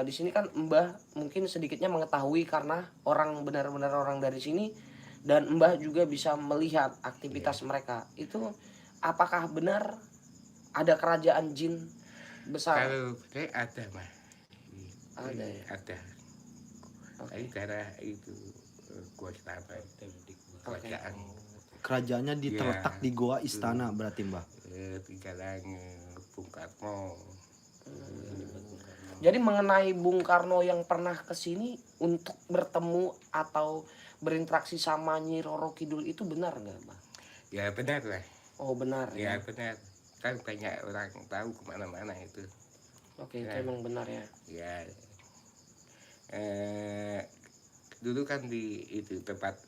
S1: Di sini kan Mbah mungkin sedikitnya mengetahui karena orang benar-benar orang dari sini dan Mbah juga bisa melihat aktivitas mereka. Itu apakah benar ada kerajaan jin besar?
S2: Kalau saya ada mah.
S1: Ada ya?
S2: Ada.
S1: Oke.
S2: Tapi karena itu gua selama kerajaan
S3: Kerajaannya terletak
S2: Iya.
S3: di Goa Istana berarti Mbah.
S2: tinggalan Bung Karno.
S1: Jadi mengenai Bung Karno yang pernah ke sini untuk bertemu atau berinteraksi sama Nyi Roro Kidul itu benar nggak, Mbak?
S2: Ya benar lah.
S1: Oh benar
S2: Ya
S1: ya.
S2: benar. Kan banyak orang tahu kemana-mana itu.
S1: Oke, itu
S2: Ya.
S1: emang benar ya.
S2: Ya. Dulu kan di itu tempat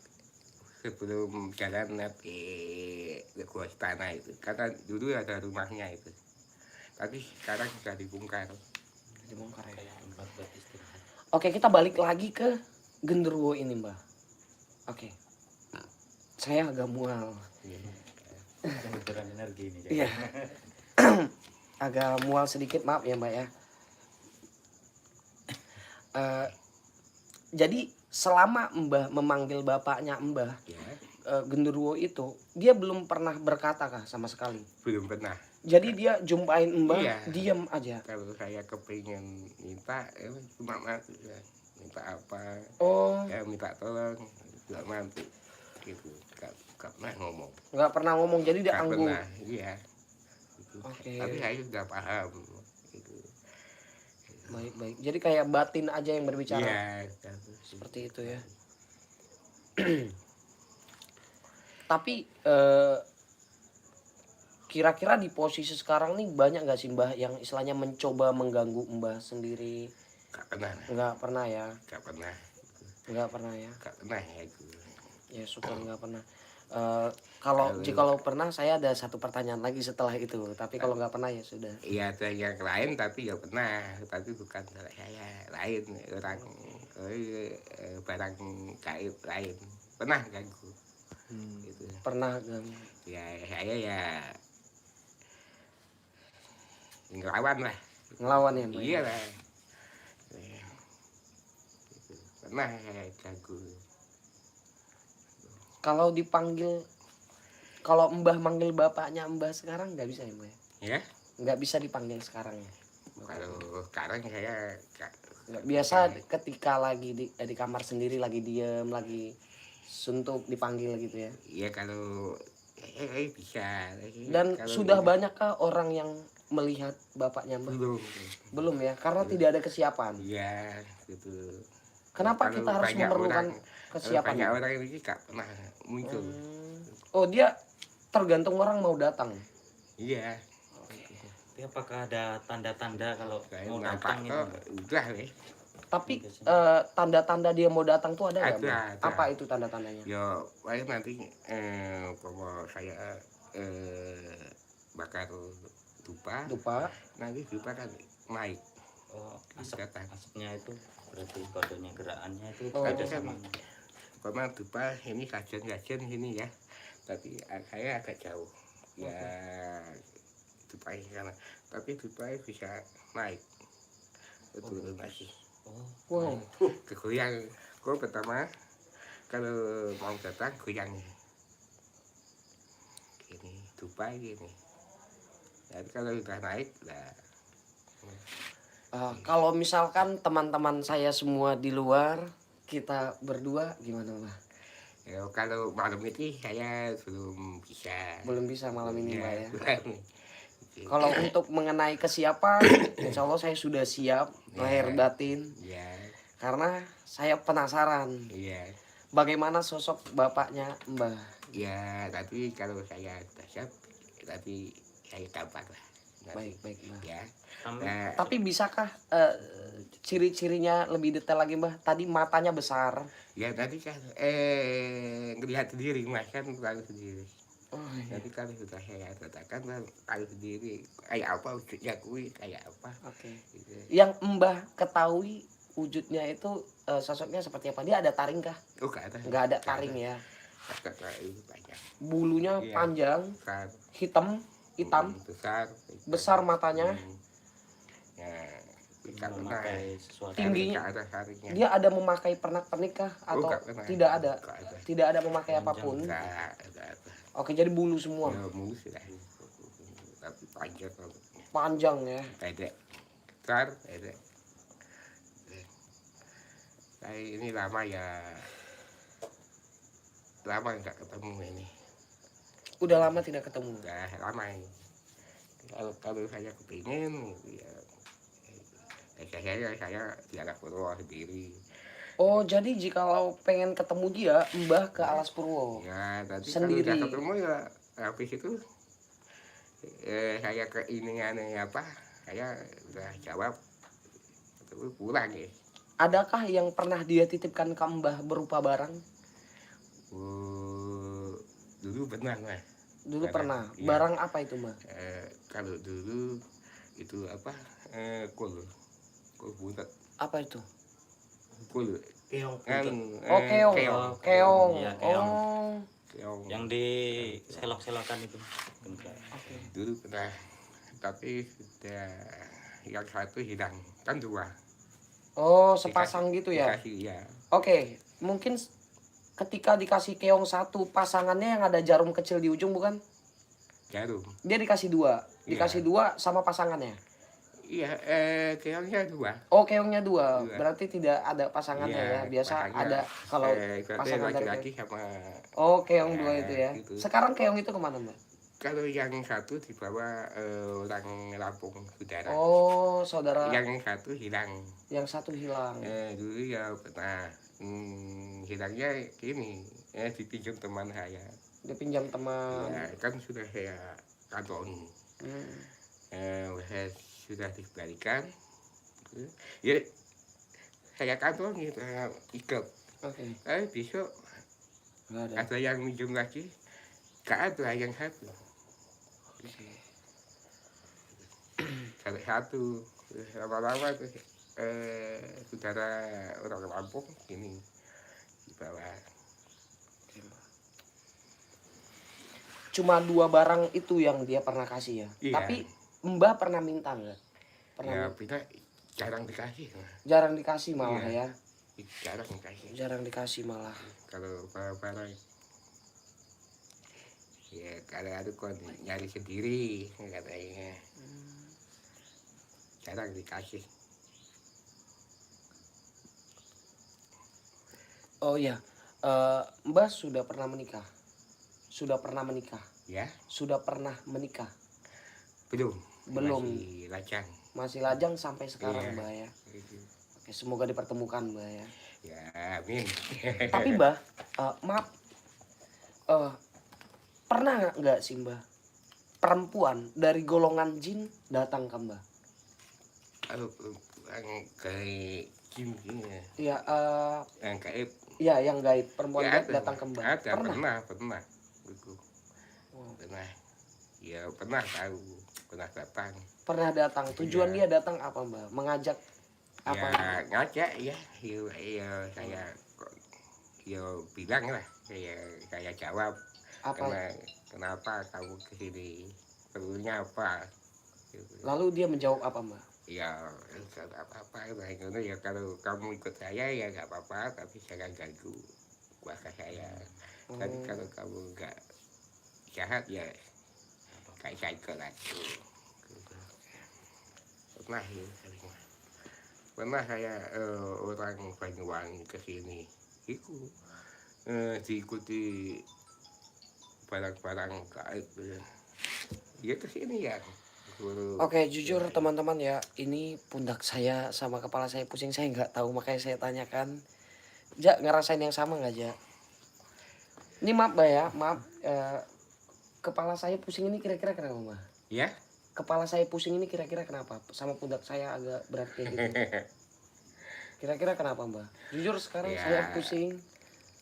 S2: sebelum jalan ke Gua Istana itu. Karena dulu ada rumahnya itu. Tapi sekarang sudah dibongkar.
S1: dibongkar ya.
S4: kayak tempat buat istirahat.
S1: Oke, kita balik lagi ke genderuwo ini, Mbah. Oke. Saya agak mual.
S4: Kebetulan energi ini.
S1: Iya. Agak mual sedikit, maaf ya, Mbak ya. Jadi selama Mbah memanggil bapaknya Mbah,
S2: Ya,
S1: genderuwo itu, dia belum pernah berkata kah sama sekali?
S2: belum pernah.
S1: Jadi dia jumpain Mbah,
S2: Iya.
S1: diam aja.
S2: Kalau saya kepingin minta, cuma mati ya. Minta apa?
S1: Oh,
S2: Ya minta tolong, nggak mampu. Gitu. Nggak pernah ngomong.
S1: nggak pernah ngomong, jadi dia
S2: Nggak
S1: anggung.
S2: pernah, iya. Gitu.
S1: Oke.
S2: Tapi saya sudah paham. Gitu.
S1: Baik. Jadi kayak batin aja yang berbicara.
S2: Iya.
S1: Seperti itu ya. Tapi kira-kira di posisi sekarang nih banyak nggak sih Mbah yang istilahnya mencoba mengganggu Mbah sendiri?
S2: Nggak pernah.
S1: Nggak pernah ya.
S2: Nggak pernah.
S1: Nggak pernah ya.
S2: Nggak pernah ya itu.
S1: Ya syukur nggak pernah. Kalau pernah saya ada satu pertanyaan lagi setelah itu. Tapi kalau nggak pernah ya sudah.
S2: Iya ada yang lain tapi ya pernah. Tapi bukan saya lain. Orang barang gaib lain. Pernah ganggu. Gitu.
S1: Pernah ganggu.
S2: Ya saya ya ngelawan lah.
S1: Ngelawan ya Mbah?
S2: Iya lah. Gitu. Pernah saya ganggu.
S1: Kalau dipanggil, kalau Mbah manggil bapaknya Mbah sekarang nggak bisa ya Mbah?
S2: Ya.
S1: Nggak bisa dipanggil sekarang ya?
S2: Kalau sekarang saya
S1: Nggak biasa ketika lagi di kamar sendiri lagi diem lagi suntuk dipanggil gitu ya.
S2: iya kalau bisa.
S1: Dan
S2: Kalau
S1: sudah
S2: ini-
S1: banyakkah orang yang melihat bapaknya Mbah? Belum ya, karena tidak ada kesiapan.
S2: Iya gitu.
S1: Kenapa
S2: Kalau
S1: kita harus
S2: banyak
S1: memerlukan
S2: orang-
S1: kesiapan?
S2: Banyak orang ini nggak pernah muncul.
S1: Oh dia tergantung orang mau datang.
S2: Iya.
S4: Tapi apakah ada tanda-tanda kalau
S2: Saya
S4: mau
S2: nampak
S4: datang
S2: kok
S4: itu?
S2: udah weh.
S1: Tapi tanda-tanda dia mau datang tuh ada nggak?
S2: Ada,
S1: Mbah?
S2: ada.
S1: Apa itu tanda-tandanya?
S2: Ya, paling nanti kalau saya bakar dupa,
S1: Dupa.
S2: nanti dupa kan naik.
S4: Oh,
S2: Kelihatan.
S4: asapnya itu berarti kodenya gerakannya itu
S1: Oh.
S4: ada
S2: Kan
S4: sama.
S2: Kalau dupa ini kajian ini ya, tapi saya agak jauh. Ya, dupa ini sana. Tapi dupa bisa naik. Turun lagi.
S4: Oh,
S1: Wow.
S2: Kegoyang. Kok pertama kalau mau datang goyang ini dupa gini. Jadi kalau udah naik lah
S1: Kalau misalkan teman-teman saya semua di luar, kita berdua gimana Mbah?
S2: ya, kalau malam ini saya belum bisa.
S1: Belum bisa malam ini Mbak ya.
S2: belum.
S1: Kalau untuk mengenai kesiapan, insya Allah saya sudah siap lahir batin.
S2: Ya,
S1: Karena saya penasaran
S2: iya.
S1: bagaimana sosok bapaknya Mbah.
S2: Ya, tapi kalau saya sudah siap, tapi saya gampang lah. Nanti.
S1: Baik Mbah.
S2: Ya.
S4: Sampai
S2: Nah,
S1: Tapi bisakah ciri-cirinya lebih detail lagi Mbah? Tadi matanya besar.
S2: ya tadi kan ngelihat sendiri mas kan tahu sendiri.
S1: Oh, iya.
S2: Nanti kalau sudah saya katakan kan tahu sendiri kayak apa wujudnya kui kayak apa.
S1: Oke.
S2: Gitu.
S1: Yang Mbah ketahui wujudnya itu sosoknya seperti apa? Dia ada taring kah?
S2: Oh nggak ada.
S1: Nggak ada taring ya.
S2: Nggak ada, itu banyak.
S1: Bulunya
S2: Iya.
S1: panjang,
S2: Besar.
S1: hitam,
S2: Besar.
S1: besar matanya.
S2: Ya, nggak pernah.
S4: memakai sesuatu.
S1: Tingginya.
S2: Nggak ada taringnya.
S1: Dia ada memakai pernak-pernik kah?
S2: Oh,
S1: Atau
S2: nggak pernah.
S1: tidak ada?
S2: Nggak ada.
S1: Tidak ada memakai
S4: Panjang.
S1: apapun.
S2: Nggak ada.
S1: Oke, jadi bulu semua.
S2: Ya mulus lah. Tapi panjang kalau
S1: Panjang ya.
S2: pendek. Besar, pendek. Saya ini lama ya. Lama nggak ketemu ini.
S1: Udah lama tidak ketemu.
S2: Udah lama ini. Kalau saya kepingin ya saya dianak Purwo sendiri.
S1: Oh, jadi jikalau pengen ketemu dia, Mbah ke Alas Purwo.
S2: Ya tadi
S1: Sendiri.
S2: kalau udah ketemu ya habis itu saya keinginannya apa saya udah jawab terus pulang ya.
S1: Adakah yang pernah dia titipkan ke Mbah berupa barang?
S2: Dulu pernah mas.
S1: Dulu pernah.
S2: Iya.
S1: Barang apa itu, Mbah?
S2: Kalau dulu itu apa kul bulat
S1: Apa itu?
S2: kul
S3: Keong
S2: kan
S1: Oh, keong.
S2: keong
S1: Keong.
S4: Iya, keong.
S1: Oh.
S2: keong
S4: Yang di selok-selokan itu.
S1: Oke.
S2: dulu pernah, tapi sudah yang satu hilang, kan dua
S1: Oh, sepasang gitu ya.
S2: dikasih ya.
S1: Oke, mungkin ketika dikasih keong satu, pasangannya yang ada jarum kecil di ujung bukan?
S2: Jarum.
S1: Dia dikasih dua.
S2: Iya.
S1: Dikasih dua sama pasangannya.
S2: Iya, keongnya dua.
S1: Oh, keongnya dua.
S2: Dua.
S1: Berarti tidak ada pasangannya
S2: Iya,
S1: ya. Biasa
S2: pasangan,
S1: ada kalau
S2: ikutnya
S1: pasangan dari
S2: laki-laki sama
S1: Oh, keong
S2: ya,
S1: dua itu ya.
S2: gitu.
S1: Sekarang keong itu kemana, Mbak?
S2: Kalau yang satu dibawa orang Lampung saudara.
S1: Oh, saudara.
S2: Yang satu hilang.
S1: Yang satu hilang.
S2: Dulu ya pernah hilangnya gini, dipinjam teman saya.
S1: Dipinjam teman.
S2: Ya, kan sudah saya kantongi. Sudah dikembalikan. Ya, saya kantongi, saya ikat.
S1: Oke.
S2: Besok
S1: Nggak ada.
S2: ada yang minjem lagi, gak ada yang satu. Sampai satu, lama-lama tuh saudara orang Lampung ini dibawa.
S1: Cuma dua barang itu yang dia pernah kasih ya.
S2: Iya.
S1: Tapi Mbak pernah minta nggak? Pernah.
S2: Ya kita jarang dikasih,
S1: Jarang dikasih malah
S2: Iya.
S1: ya.
S2: Jarang dikasih.
S1: Jarang dikasih malah.
S2: Kalau barang ya kalau ada kok nyari sendiri katanya, jarang dikasih.
S1: Oh iya, Mbak sudah pernah menikah? Sudah pernah menikah?
S2: Ya
S1: Sudah pernah menikah?
S2: belum.
S1: Belum.
S2: Masih lajang.
S1: Masih lajang sampai sekarang
S2: Iya.
S1: Mbak ya.
S2: Gitu.
S1: Oke, semoga dipertemukan Mbak ya.
S2: Ya amin.
S1: Tapi Mbak, maaf, pernah nggak sih Mbak perempuan dari golongan jin datang ke Mbak?
S2: Kalau yang kayak Kim ini ya,
S1: Iya,
S2: yang kayak
S1: iya yang gaib perempuan
S2: ya
S1: gaib datang ke Mbak.
S2: ada,
S1: Pernah.
S2: pernah gitu.
S1: Oh.
S2: Pernah, ya pernah tahu, pernah datang.
S1: Pernah datang. Tujuan
S2: Iya.
S1: dia datang apa Mbak? Mengajak apa?
S2: Ya ngajak ya, saya ya bilang lah, saya jawab,
S1: Apa?
S2: kenapa kamu kesini, perlunya apa? Gitu.
S1: Lalu dia menjawab apa Mbak?
S2: Ya nggak apa-apa, ya kalau kamu ikut saya ya nggak apa-apa, tapi jangan ganggu keluarga saya. Tapi
S1: Oh.
S2: kalau kamu nggak jahat ya kayak saya ikut lagi. Gitu. Pernah ya, pernah saya orang Banyuwangi kesini, itu diikuti barang-barang gaib, ya kesini ya.
S1: Oke, jujur teman-teman ya, ini pundak saya sama kepala saya pusing, saya nggak tahu makanya saya tanyakan. Ja, ngerasain yang sama nggak Ja? Ini maaf Mbak ya, maaf. Kepala saya pusing ini kira-kira kenapa Mbak?
S2: Ya,
S1: Kepala saya pusing ini kira-kira kenapa? Sama pundak saya agak berat kayak gitu. Kira-kira kenapa Mbak? Jujur sekarang
S2: Ya.
S1: saya pusing.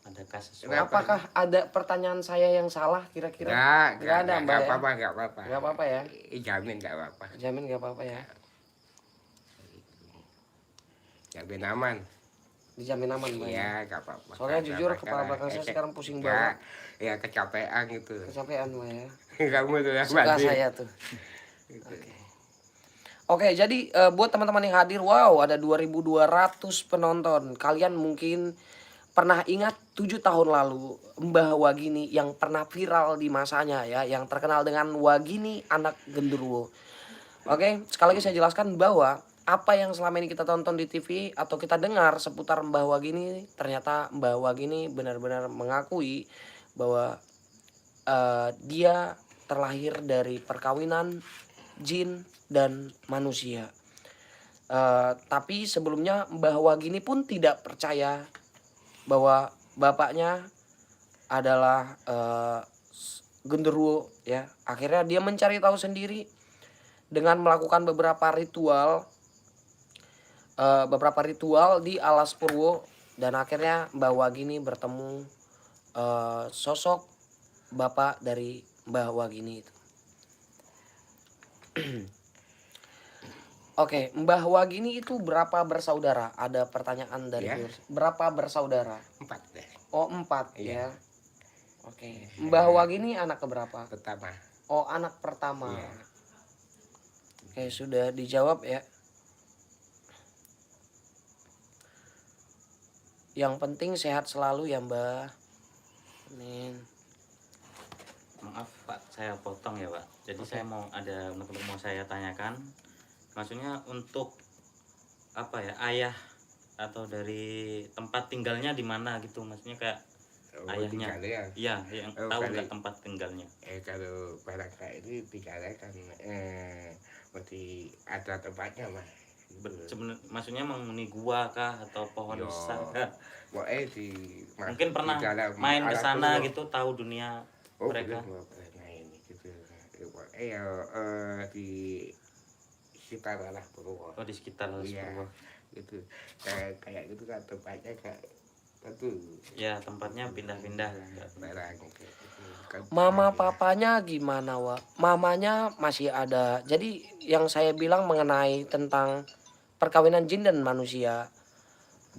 S4: Ada kasus.
S2: Kenapa?
S1: Apakah ada pertanyaan saya yang salah kira-kira? Nggak ada, Mbak, ya?
S2: apa-apa, nggak apa-apa.
S1: Nggak apa-apa ya?
S2: Jamin nggak apa-apa.
S1: Jamin nggak apa-apa ya?
S2: Jamin aman.
S1: Dijamin aman Mbak ya?
S2: Iya, nggak apa-apa.
S1: Soalnya
S2: Nggak
S1: jujur
S2: apa-apa.
S1: kepala belakang saya sekarang pusing
S2: Nggak,
S1: banget.
S2: Ya kecapean gitu.
S1: Kecapean Mbak ya?
S2: Kamu tuh yang
S1: Suka
S2: bantu.
S1: saya tuh.
S2: Gitu.
S1: Oke, jadi buat teman-teman yang hadir, wow ada 2.200 penonton. Kalian mungkin pernah ingat 7 tahun lalu Mbah Wagini yang pernah viral di masanya ya, yang terkenal dengan Wagini anak genderuwo. Oke, sekali lagi saya jelaskan bahwa apa yang selama ini kita tonton di TV atau kita dengar seputar Mbah Wagini, ternyata Mbah Wagini benar-benar mengakui bahwa dia terlahir dari perkawinan jin dan manusia. Tapi sebelumnya Mbah Wagini pun tidak percaya bahwa bapaknya adalah genderuwo ya. Akhirnya dia mencari tahu sendiri dengan melakukan beberapa ritual di Alas Purwo, dan akhirnya Mbah Wagini bertemu sosok bapak dari Mbah Wagini itu. Oke, Mbah Wagini itu berapa bersaudara? Ada pertanyaan dari
S2: Ya.
S1: viewers. Berapa bersaudara?
S2: 4 deh.
S1: Oh, 4
S2: Iya.
S1: ya. Oke. Mbah Wagini anak keberapa?
S2: Pertama.
S1: Oh, anak pertama.
S2: Iya.
S1: Oke, sudah dijawab ya. Yang penting sehat selalu ya, Mbah. Amin.
S4: Maaf Pak, saya potong ya Pak. Jadi saya mau ada mau saya tanyakan. Maksudnya untuk apa ya, ayah atau dari tempat tinggalnya di mana gitu, maksudnya kayak ayahnya.
S2: Tinggalnya.
S4: Iya, yang
S2: Oh,
S4: tahu
S2: kali.
S4: nggak tempat tinggalnya.
S2: Kalau barangka ini tinggalnya kan mesti ada tempatnya mah.
S4: Maksudnya menghuni gua kah atau pohon
S2: Yo.
S4: besar kah?
S2: Pokoknya
S4: Mungkin pernah
S2: di dalam
S4: main ke
S2: alat
S4: sana
S2: tuh.
S4: gitu, tahu dunia
S2: Oh,
S4: mereka.
S2: belum pernah main gitu. Di sekitar Alas Purwo.
S4: Oh, di sekitar
S2: Iya,
S4: Purwo.
S2: gitu. Kayak gitu kan tempatnya kayak tentu.
S4: Ya, tempatnya pindah-pindah.
S2: Barang gitu. Kan
S1: Mama
S2: ya.
S1: papanya gimana, Wak? Mamanya masih ada. Jadi yang saya bilang mengenai tentang perkawinan jin dan manusia.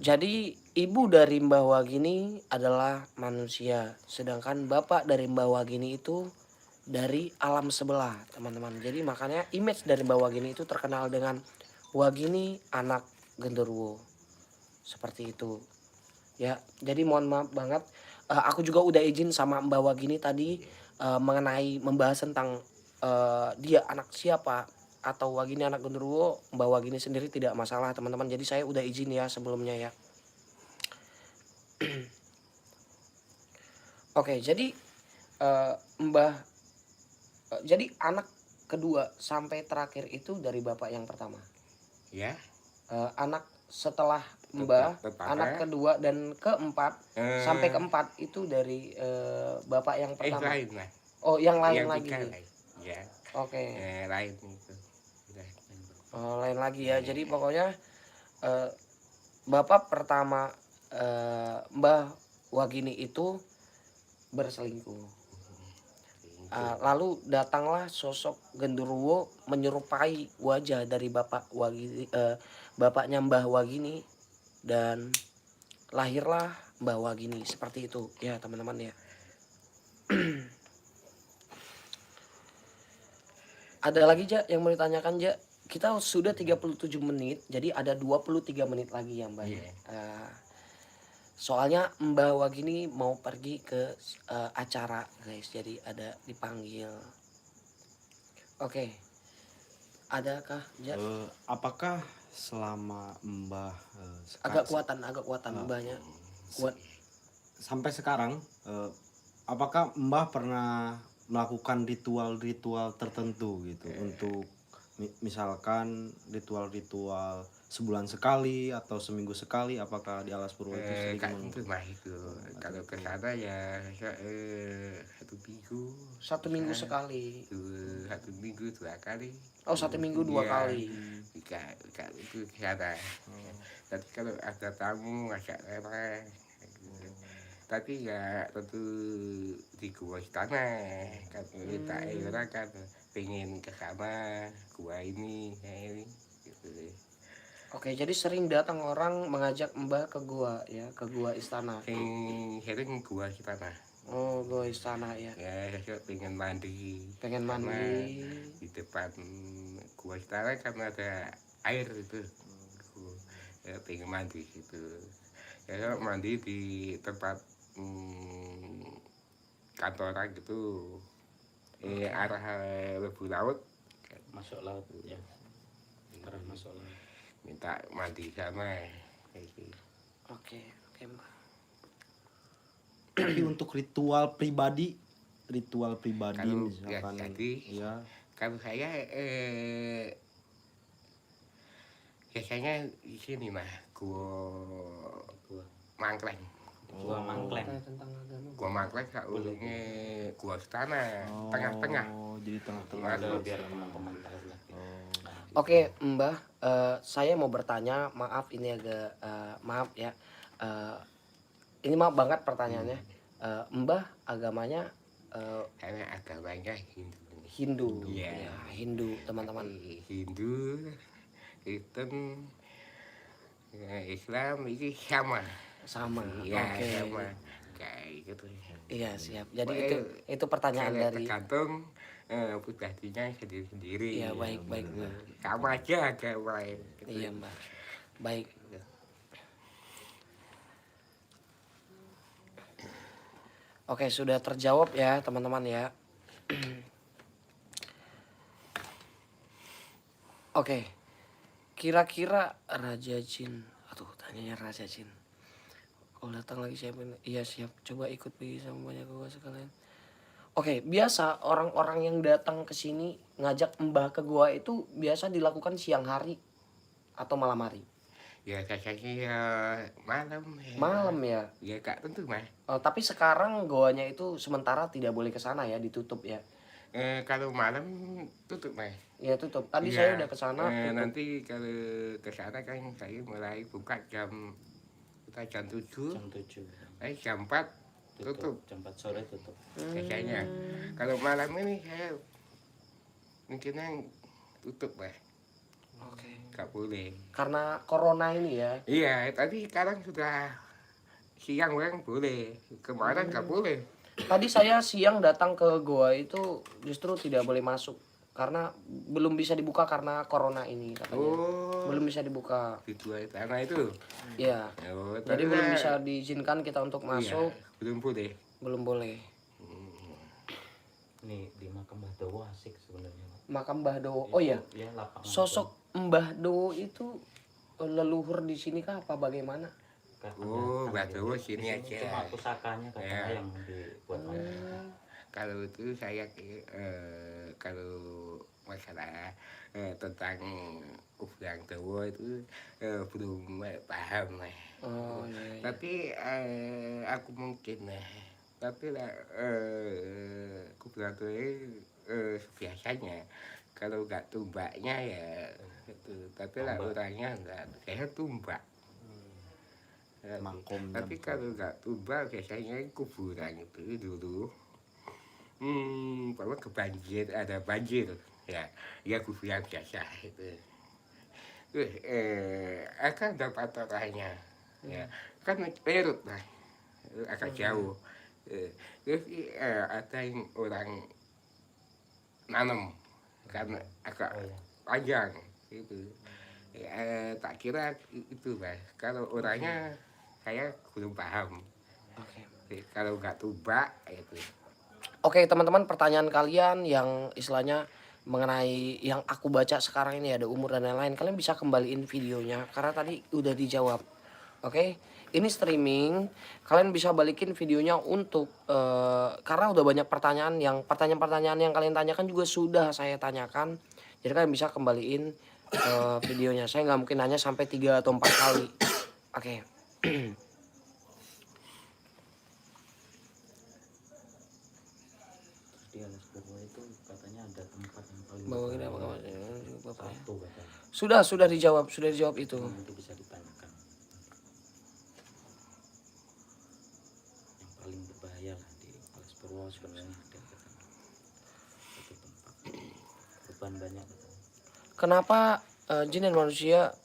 S1: Jadi ibu dari Mbah Wagini adalah manusia, sedangkan bapak dari Mbah Wagini itu dari alam sebelah, teman-teman. Jadi makanya image dari Mbah Wagini itu terkenal dengan Wagini anak genderuwo. Seperti itu. Ya, jadi mohon maaf banget. Aku juga udah izin sama Mbah Wagini tadi mengenai membahas tentang dia anak siapa atau Wagini anak genderuwo. Mbah Wagini sendiri tidak masalah, teman-teman. Jadi saya udah izin ya sebelumnya ya. Oke, jadi Mbah jadi anak kedua sampai terakhir itu dari bapak yang pertama.
S2: Ya.
S1: Anak setelah Mbah,
S2: Tetap
S1: anak kedua dan keempat sampai keempat itu dari bapak yang pertama.
S2: lain lah.
S1: Oh, yang lain
S2: Yang
S1: lagi.
S2: tiga lain. Ya.
S1: Oke.
S2: Lain itu. Udah.
S1: Oh, lain lagi ya. Jadi pokoknya bapak pertama Mbah Wagini itu berselingkuh. Lalu datanglah sosok genderuwo menyerupai wajah dari bapak Wagini, bapaknya Mbah Wagini, dan lahirlah Mbah Wagini seperti itu ya teman-teman ya. Ada lagi Ja yang mau ditanyakan Ja? Kita sudah 37 menit, jadi ada 23 menit lagi ya Mbak.
S2: Iya.
S1: Soalnya Mbah Wagini mau pergi ke acara guys, jadi ada dipanggil. Oke. Adakah Ja?
S3: Apakah selama Mbah
S1: Agak kuatan Mbahnya. Kuat.
S3: sampai sekarang apakah Mbah pernah melakukan ritual-ritual tertentu gitu untuk misalkan ritual-ritual sebulan sekali atau seminggu sekali, apakah di Alas Purwo itu sering
S2: Kan itu mah itu. Kalau ke sana ya satu minggu.
S1: Satu minggu sekali.
S2: Satu minggu 2 kali.
S1: Oh, 1 minggu 2
S2: Iya.
S1: kali.
S2: Jika itu ke sana. Tapi kalau ada tamu agak remeh. Tapi ya tentu di gua istana kan kita orang kan pengen ke sana gua ini gitu deh.
S1: Oke, jadi sering datang orang mengajak Mbah ke gua ya, ke gua istana.
S2: Sering gua istana.
S1: Oh, gua istana ya.
S2: Ya, saya pengen mandi.
S1: Pengen
S2: Karena
S1: mandi.
S2: di depan gua istana kan ada air itu. Ya, pengen mandi gitu. Ya, mandi di tempat kantoran gitu. Arah Lebu Laut.
S4: Masuk laut ya. Arah masuk laut.
S2: Minta mandi sama gitu.
S1: Oke, Mbak.
S3: Tapi untuk ritual pribadi
S2: Kalau
S3: misalkan
S2: jadi
S3: ya
S2: kalau saya biasanya di sini mah gua Mangkleng.
S4: Gua Mangkleng.
S1: Tentang agama.
S2: Gua Mangkleng saurunge gua istana tengah-tengah.
S3: Oh, jadi tengah-tengah.
S2: Waduh,
S4: Biar teman-teman tahu lah.
S1: Oke, Mbah, saya mau bertanya, maaf ini agak maaf ya. Ini maaf banget pertanyaannya. Mbah agamanya
S2: Saya agamanya Hindu.
S1: Hindu.
S2: Iya.
S1: Ya, Hindu, teman-teman.
S2: Hindu Kristen, Islam ini sama.
S1: Sama.
S2: Iya,
S1: Oke.
S2: sama. Kayak gitu.
S1: Iya, siap. Jadi
S2: Pokoknya
S1: itu pertanyaan
S2: saya
S1: dari.
S2: tergantung pribadinya sendiri-sendiri.
S1: Iya, baik, baik, Mbak.
S2: Sama aja kayak lain. Gitu.
S1: Iya, Mbak. Baik. Oke, sudah terjawab ya, teman-teman ya. Oke. Kira-kira Raja Jin. Aduh, tanyanya Raja Jin. Kalau datang lagi siapa? Iya, siap. Coba ikut pergi sama banyak gua sekalian. Oke, biasa orang-orang yang datang ke sini ngajak Mbah ke gua itu biasa dilakukan siang hari atau malam hari?
S2: Ya biasanya ya malam ya.
S1: Malam ya.
S2: Ya gak tentu mas.
S1: Tapi sekarang goanya itu sementara tidak boleh ke sana ya, ditutup ya.
S2: Kalau malam tutup mas.
S1: Ya tutup. Tadi
S2: Iya,
S1: saya udah ke sana tutup.
S2: nanti kalau ke sana kan saya mulai buka jam 7.
S4: Jam 7
S2: Jam 4 tutup.
S4: jam 4 sore tutup.
S2: Biasanya. Kalau malam ini saya mungkinnya tutup mas.
S1: Oke.
S2: Gak boleh.
S1: Karena corona ini ya.
S2: Iya, tadi sekarang sudah siang bang boleh. Kemarin gak boleh.
S1: Tadi saya siang datang ke goa itu justru tidak boleh masuk karena belum bisa dibuka karena corona ini katanya.
S2: Oh,
S1: Belum bisa dibuka.
S2: di dua tanah itu.
S1: Iya.
S2: Oh,
S1: Jadi
S2: tadi
S1: belum
S2: saya-
S1: bisa diizinkan kita untuk masuk,
S2: Iya, belum boleh.
S1: belum boleh.
S4: Ini di makam Mbah Dowo asik sebenarnya, Pak.
S1: Makam Mbah Dowo. Oh iya.
S4: Ya, lapangan
S1: Sosok Mbah Dowo itu leluhur di sini kah apa bagaimana?
S4: kan
S2: Oh,
S4: ada-
S2: Mbah
S4: ada
S2: Dowo
S4: di
S2: sini aja.
S4: Cuma pusakanya katanya
S2: Ya.
S4: yang dibuat oleh
S2: Kalau itu saya kalau masalah tentang Ubyang Dowo itu belum paham.
S1: Oh iya.
S2: Tapi aku mungkin tapi lah aku bilang tuh biasanya kalau nggak tumbaknya ya itu tapi lah
S4: Tombak.
S2: orangnya nggak saya tumbak.
S3: Makom
S2: Tapi kalau nggak tumbak biasanya kuburan itu dulu bahwa kebanjir ada banjir ya kuburan biasa itu akan dapat orangnya ya kan perut lah agak jauh. Terus ada yang orang nanam karena agak
S4: Oh, ya.
S2: panjang gitu. Tak kira itu mas. Kalau orangnya saya belum paham.
S1: Oke.
S2: Kalau nggak tubak itu.
S1: Oke, teman-teman, pertanyaan kalian yang istilahnya mengenai yang aku baca sekarang ini ada umur dan lain-lain, kalian bisa kembaliin videonya karena tadi udah dijawab. Oke, ini streaming, kalian bisa balikin videonya untuk karena udah banyak pertanyaan-pertanyaan yang kalian tanyakan juga sudah saya tanyakan, jadi kalian bisa kembaliin videonya. Saya nggak mungkin nanya sampai 3 atau 4 kali. Oke.
S4: Di alas Purwo itu katanya ada tempat yang paling
S1: Bawa gini apa
S4: berbahaya.
S1: Bapak ya?
S4: Satu katanya.
S1: Sudah dijawab itu.
S4: Nanti bisa ditanyakan. Yang paling berbahaya lah di alas Purwo sebenarnya ada katanya. Satu tempat. Beban banyak katanya.
S1: Kenapa jin dan manusia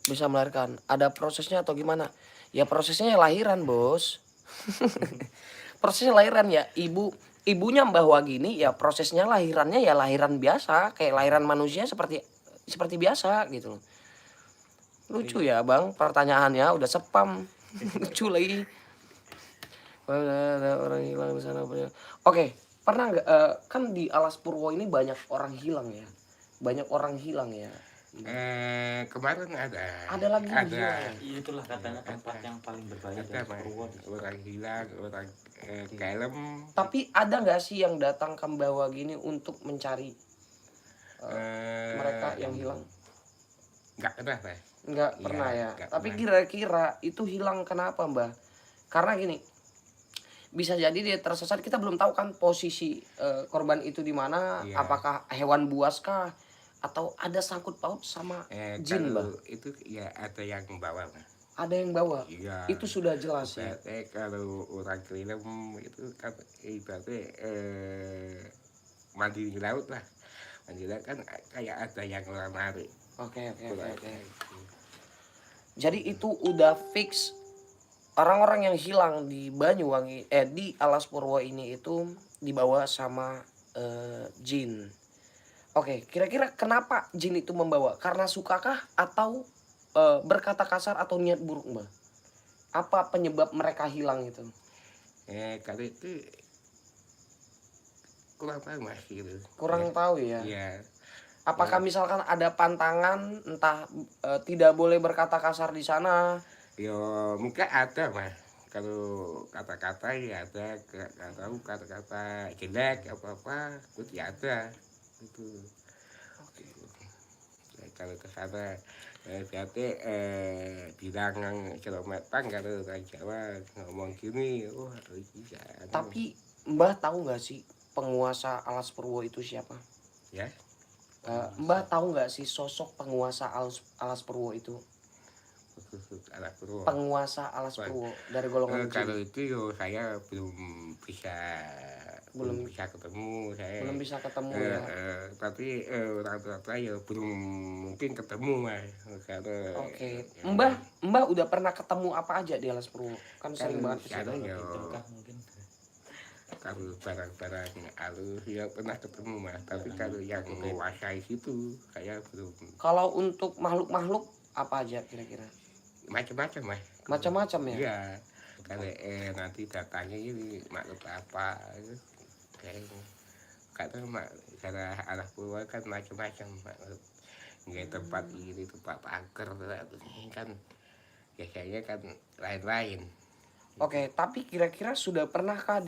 S1: bisa melahirkan? Ada prosesnya atau gimana? Ya prosesnya lahiran, Bos. Prosesnya lahiran ya. Ibunya Mbah Wagini ya prosesnya lahirannya ya lahiran biasa, kayak lahiran manusia seperti biasa gitu loh. Lucu ya, Bang, pertanyaannya udah spam. Lucu lagi. Ada orang hilang di sana. Oke, pernah nggak kan di Alas Purwo ini banyak orang hilang ya. Banyak orang hilang ya.
S2: Kemarin ada.
S1: Ada lagi yang
S2: ada.
S1: hilang ya?
S4: Iya, itulah katanya tempat yang paling berbahaya di
S2: Ada
S4: alas
S2: mas.
S4: Purwo. di situ.
S2: Orang hilang, orang kelem.
S1: Tapi ada nggak sih yang datang ke Mbah Wagini untuk mencari mereka yang hilang?
S2: Nggak pernah mas.
S1: Nggak
S2: Iya,
S1: pernah ya.
S2: nggak
S1: Tapi
S2: pernah.
S1: kira-kira itu hilang kenapa, Mbah? Karena gini, bisa jadi dia tersesat. Kita belum tahu kan posisi korban itu di mana.
S2: Iya.
S1: Apakah hewan buas kah? Atau ada sangkut paut sama jin, Mbah?
S2: Kalau itu ya ada yang membawa mas.
S1: Ada yang bawa.
S2: Iya.
S1: Itu sudah jelas ya.
S2: Ibaratnya kalau orang kelem itu kan ibaratnya mandi di laut lah. Anjingnya kan kayak ada yang narik.
S1: Oke.
S2: Kurang.
S1: Jadi itu udah fix orang-orang yang hilang di Banyuwangi di Alas Purwo ini itu dibawa sama jin. Oke, kira-kira kenapa jin itu membawa? Karena sukakah atau berkata kasar atau niat buruk, Mbah? Apa penyebab mereka hilang itu?
S2: Kalau itu kurang tahu mas gitu.
S1: Kurang tahu ya.
S2: Iya.
S1: Apakah misalkan ada pantangan entah tidak boleh berkata kasar di sana?
S2: Yo mungkin ada mas. Kalau kata-kata ya ada, nggak tahu kata-kata jelek apa itu ya ada itu. Nah, kalau ke sana berarti bilang kilometer kalau orang Jawa ngomong gini, oh bisa.
S1: Tapi Mbah tahu nggak sih penguasa Alas Purwo itu siapa?
S2: Ya,
S1: Mbah tahu nggak sih sosok penguasa Alas Purwo itu?
S2: khusus anak Purwo.
S1: Penguasa Alas Purwo dari golongan
S2: Kalau
S1: jin.
S2: itu yo saya belum bisa ketemu saya.
S1: Belum bisa ketemu ya.
S2: Tapi orang tua saya belum mungkin ketemu mas. Karena
S1: Oke. Mbah udah pernah ketemu apa aja di Alas Purwo? Kan sering banget ke
S2: ada
S1: situ.
S2: ya
S4: Itukah mungkin?
S2: kalau barang-barang halus ya pernah ketemu mas. Tapi kalau yang menguasai situ saya belum.
S1: Kalau untuk makhluk-makhluk apa aja kira-kira?
S2: Macam-macam mas.
S1: Macam-macam ya?
S2: Iya. Kalau nanti datanya ini makhluk apa itu kayaknya kata mak cara anak Purwo kan macam-macam makhluk. Nggak tempat ini tempat angker kan biasanya kan lain-lain.
S1: Oke, tapi kira-kira sudah pernahkah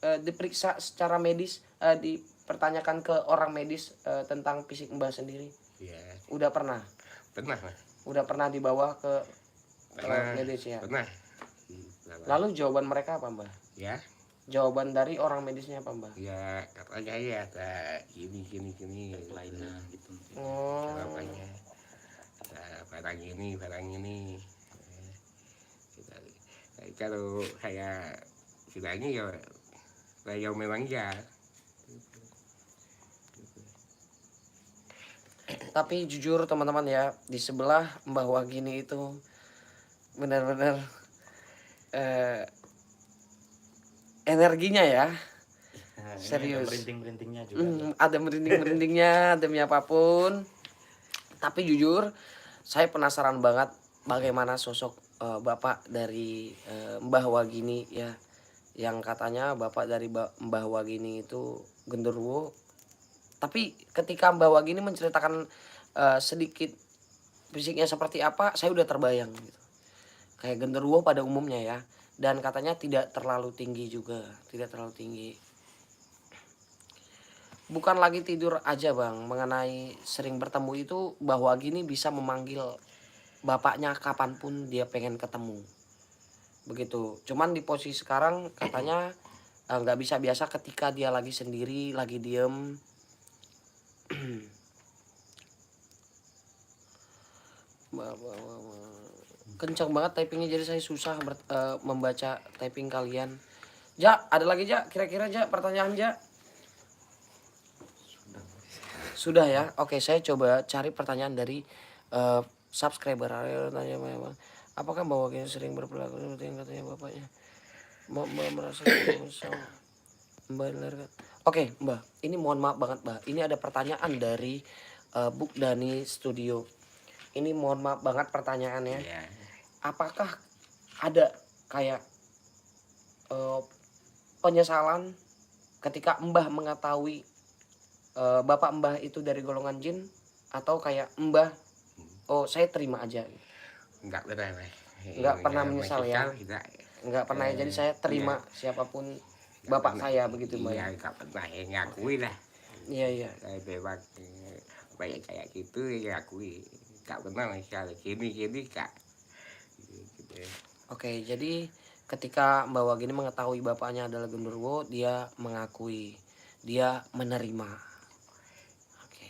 S1: diperiksa secara medis, dipertanyakan ke orang medis tentang fisik Mbah sendiri?
S2: Iya.
S1: Udah pernah?
S2: Pernah mas.
S1: Udah pernah dibawa ke
S2: Pernah.
S1: medis ya?
S2: Pernah.
S1: Lalu jawaban mereka apa, Mbah?
S2: Ya.
S1: Jawaban dari orang medisnya apa, Mbah?
S2: Ya katanya ya ada gini
S4: Kelainan gitu.
S1: Oh,
S2: jawabannya. Barang ini. Kalau saya bilangnya ya saya memang ya.
S1: tapi jujur teman-teman ya, di sebelah Mbah Wagini itu benar-benar energinya ya. Serius.
S4: Ada merinding-merindingnya juga.
S1: Ada merinding-merindingnya demi apapun. Tapi jujur saya penasaran banget bagaimana sosok bapak dari Mbah Wagini ya, yang katanya bapak dari Mbah Wagini itu genderuwo. Tapi ketika Mbah Wagini menceritakan sedikit fisiknya seperti apa, saya udah terbayang gitu. Kayak genderuwo pada umumnya ya, dan katanya tidak terlalu tinggi juga, tidak terlalu tinggi. Bukan lagi tidur aja bang, mengenai sering bertemu itu Mbah Wagini bisa memanggil bapaknya kapanpun dia pengen ketemu. Begitu. Cuman di posisi sekarang katanya nggak bisa biasa ketika dia lagi sendiri, lagi diem. Kencang banget typingnya jadi saya susah membaca typing kalian. Ja, ada lagi Ja? Kira-kira Ja pertanyaan Ja? Sudah ya. Oke, saya coba cari pertanyaan dari subscriber. Ayo tanya Bang. Apakah Mbak Wagini sering berperilaku seperti yang katanya bapaknya? Mbak merasa menyesal. Mbak Lerga. Oke, Mbak. Ini mohon maaf banget, Mbak. Ini ada pertanyaan dari Buk Dani Studio. Ini mohon maaf banget pertanyaannya.
S2: Ya.
S1: Apakah ada kayak penyesalan ketika Mbah mengetahui bapak Mbah itu dari golongan jin, atau kayak Mbah saya terima aja?
S2: Enggak pernah mas.
S1: Nggak pernah menyesal ya? Nggak pernah ya, jadi saya terima siapapun bapak saya begitu Mbak ya?
S2: Iya enggak pernah ya ngakui lah.
S1: Iya.
S2: Saya memang banyak kayak gitu ya ngakui. Enggak pernah menyesal gini kak. Gitu.
S1: Oke, jadi ketika Mbak Wagini mengetahui bapaknya adalah genderuwo, dia mengakui, dia menerima. Oke.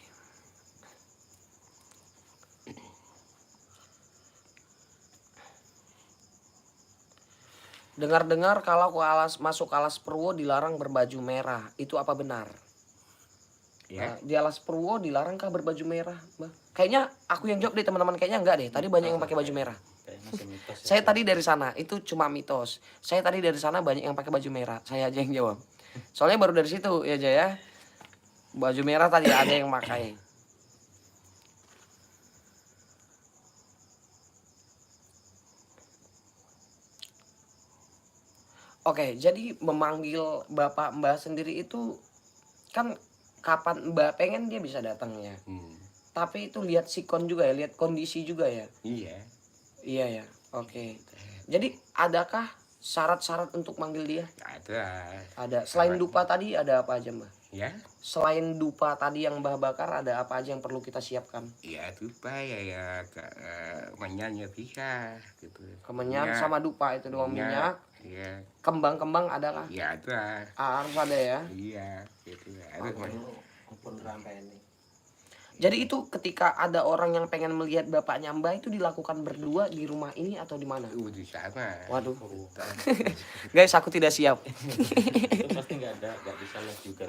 S1: Dengar-dengar kalau masuk Alas Purwo dilarang berbaju merah, itu apa benar?
S2: Ya.
S1: Di Alas Purwo dilarangkah berbaju merah, Mbah? Kayaknya aku yang jawab deh teman-teman, kayaknya enggak deh. Tadi banyak yang pakai baju merah.
S4: Kayak masih mitos ya.
S1: Saya tadi dari sana, itu cuma mitos. Saya tadi dari sana banyak yang pakai baju merah. Saya aja yang jawab. Soalnya baru dari situ ya Jaya. Baju merah tadi ada yang pakai. Oke, jadi memanggil Bapak Mbah sendiri itu kan kapan Mbah pengen dia bisa datang ya. Tapi itu lihat sikon juga ya, lihat kondisi juga ya.
S2: Iya.
S1: Iya ya. Oke. Jadi adakah syarat-syarat untuk manggil dia?
S2: Ada.
S1: Ada. Selain dupa tadi ada apa aja, Mbah?
S2: Ya.
S1: Selain dupa tadi yang Mbah bakar ada apa aja yang perlu kita siapkan?
S2: Ya dupa ya menyanyi bisa gitu.
S1: Kemenyan
S2: Minyak,
S1: sama dupa itu doang, minyak.
S2: Iya.
S1: Kembang-kembang ada kah?
S2: Ya ada.
S1: Harus ada ya.
S2: Iya. Gitu. Ada
S1: Jadi itu ketika ada orang yang pengen melihat bapaknya Mbah itu dilakukan berdua di rumah ini atau di mana?
S2: di sana.
S1: Waduh. Guys, aku tidak siap.
S4: Itu pasti nggak bisa live juga.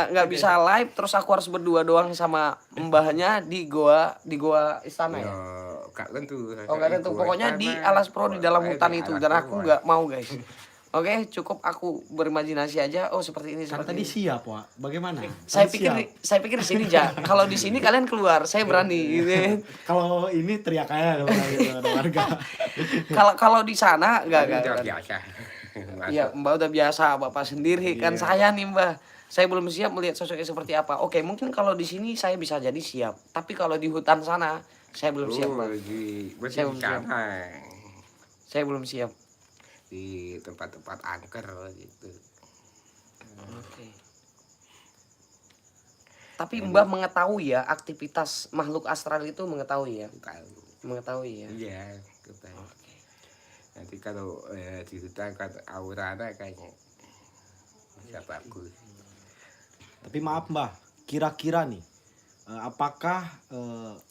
S1: Nggak bisa live terus aku harus berdua doang sama mbahnya di goa istana
S2: Ya,
S1: ya.
S2: Kak tentu.
S1: Oh nggak tentu, pokoknya di Alas Pro di dalam hutan itu dan aku nggak mau guys. Oke, cukup aku berimajinasi aja. Oh seperti ini.
S3: Kan
S1: Seperti
S3: tadi
S1: ini.
S3: siap, Wak. Bagaimana?
S1: Saya
S3: Tadi
S1: pikir
S3: siap.
S1: saya pikir di sini aja. Kalau di sini kalian keluar, saya berani. Gitu.
S3: Kalau ini teriak aja ada warga.
S1: Kalau di sana
S2: Udah
S1: nggak.
S2: biasa.
S1: Iya, Mbak udah biasa, Bapak sendiri kan saya nih, Mbak. Saya belum siap melihat sosoknya seperti apa. Oke, mungkin kalau di sini saya bisa jadi siap. Tapi kalau di hutan sana saya belum siap, Mbak. Saya belum siap. Saya belum siap.
S2: Di tempat-tempat angker gitu.
S1: Oke. Tapi Mbah mengetahui ya aktivitas makhluk astral itu mengetahui ya.
S2: Tahu.
S1: Mengetahui ya.
S2: Iya, kita. Nanti kalau di hutan kan auranya kayaknya bisa bagus.
S3: Tapi maaf Mbah, kira-kira nih apakah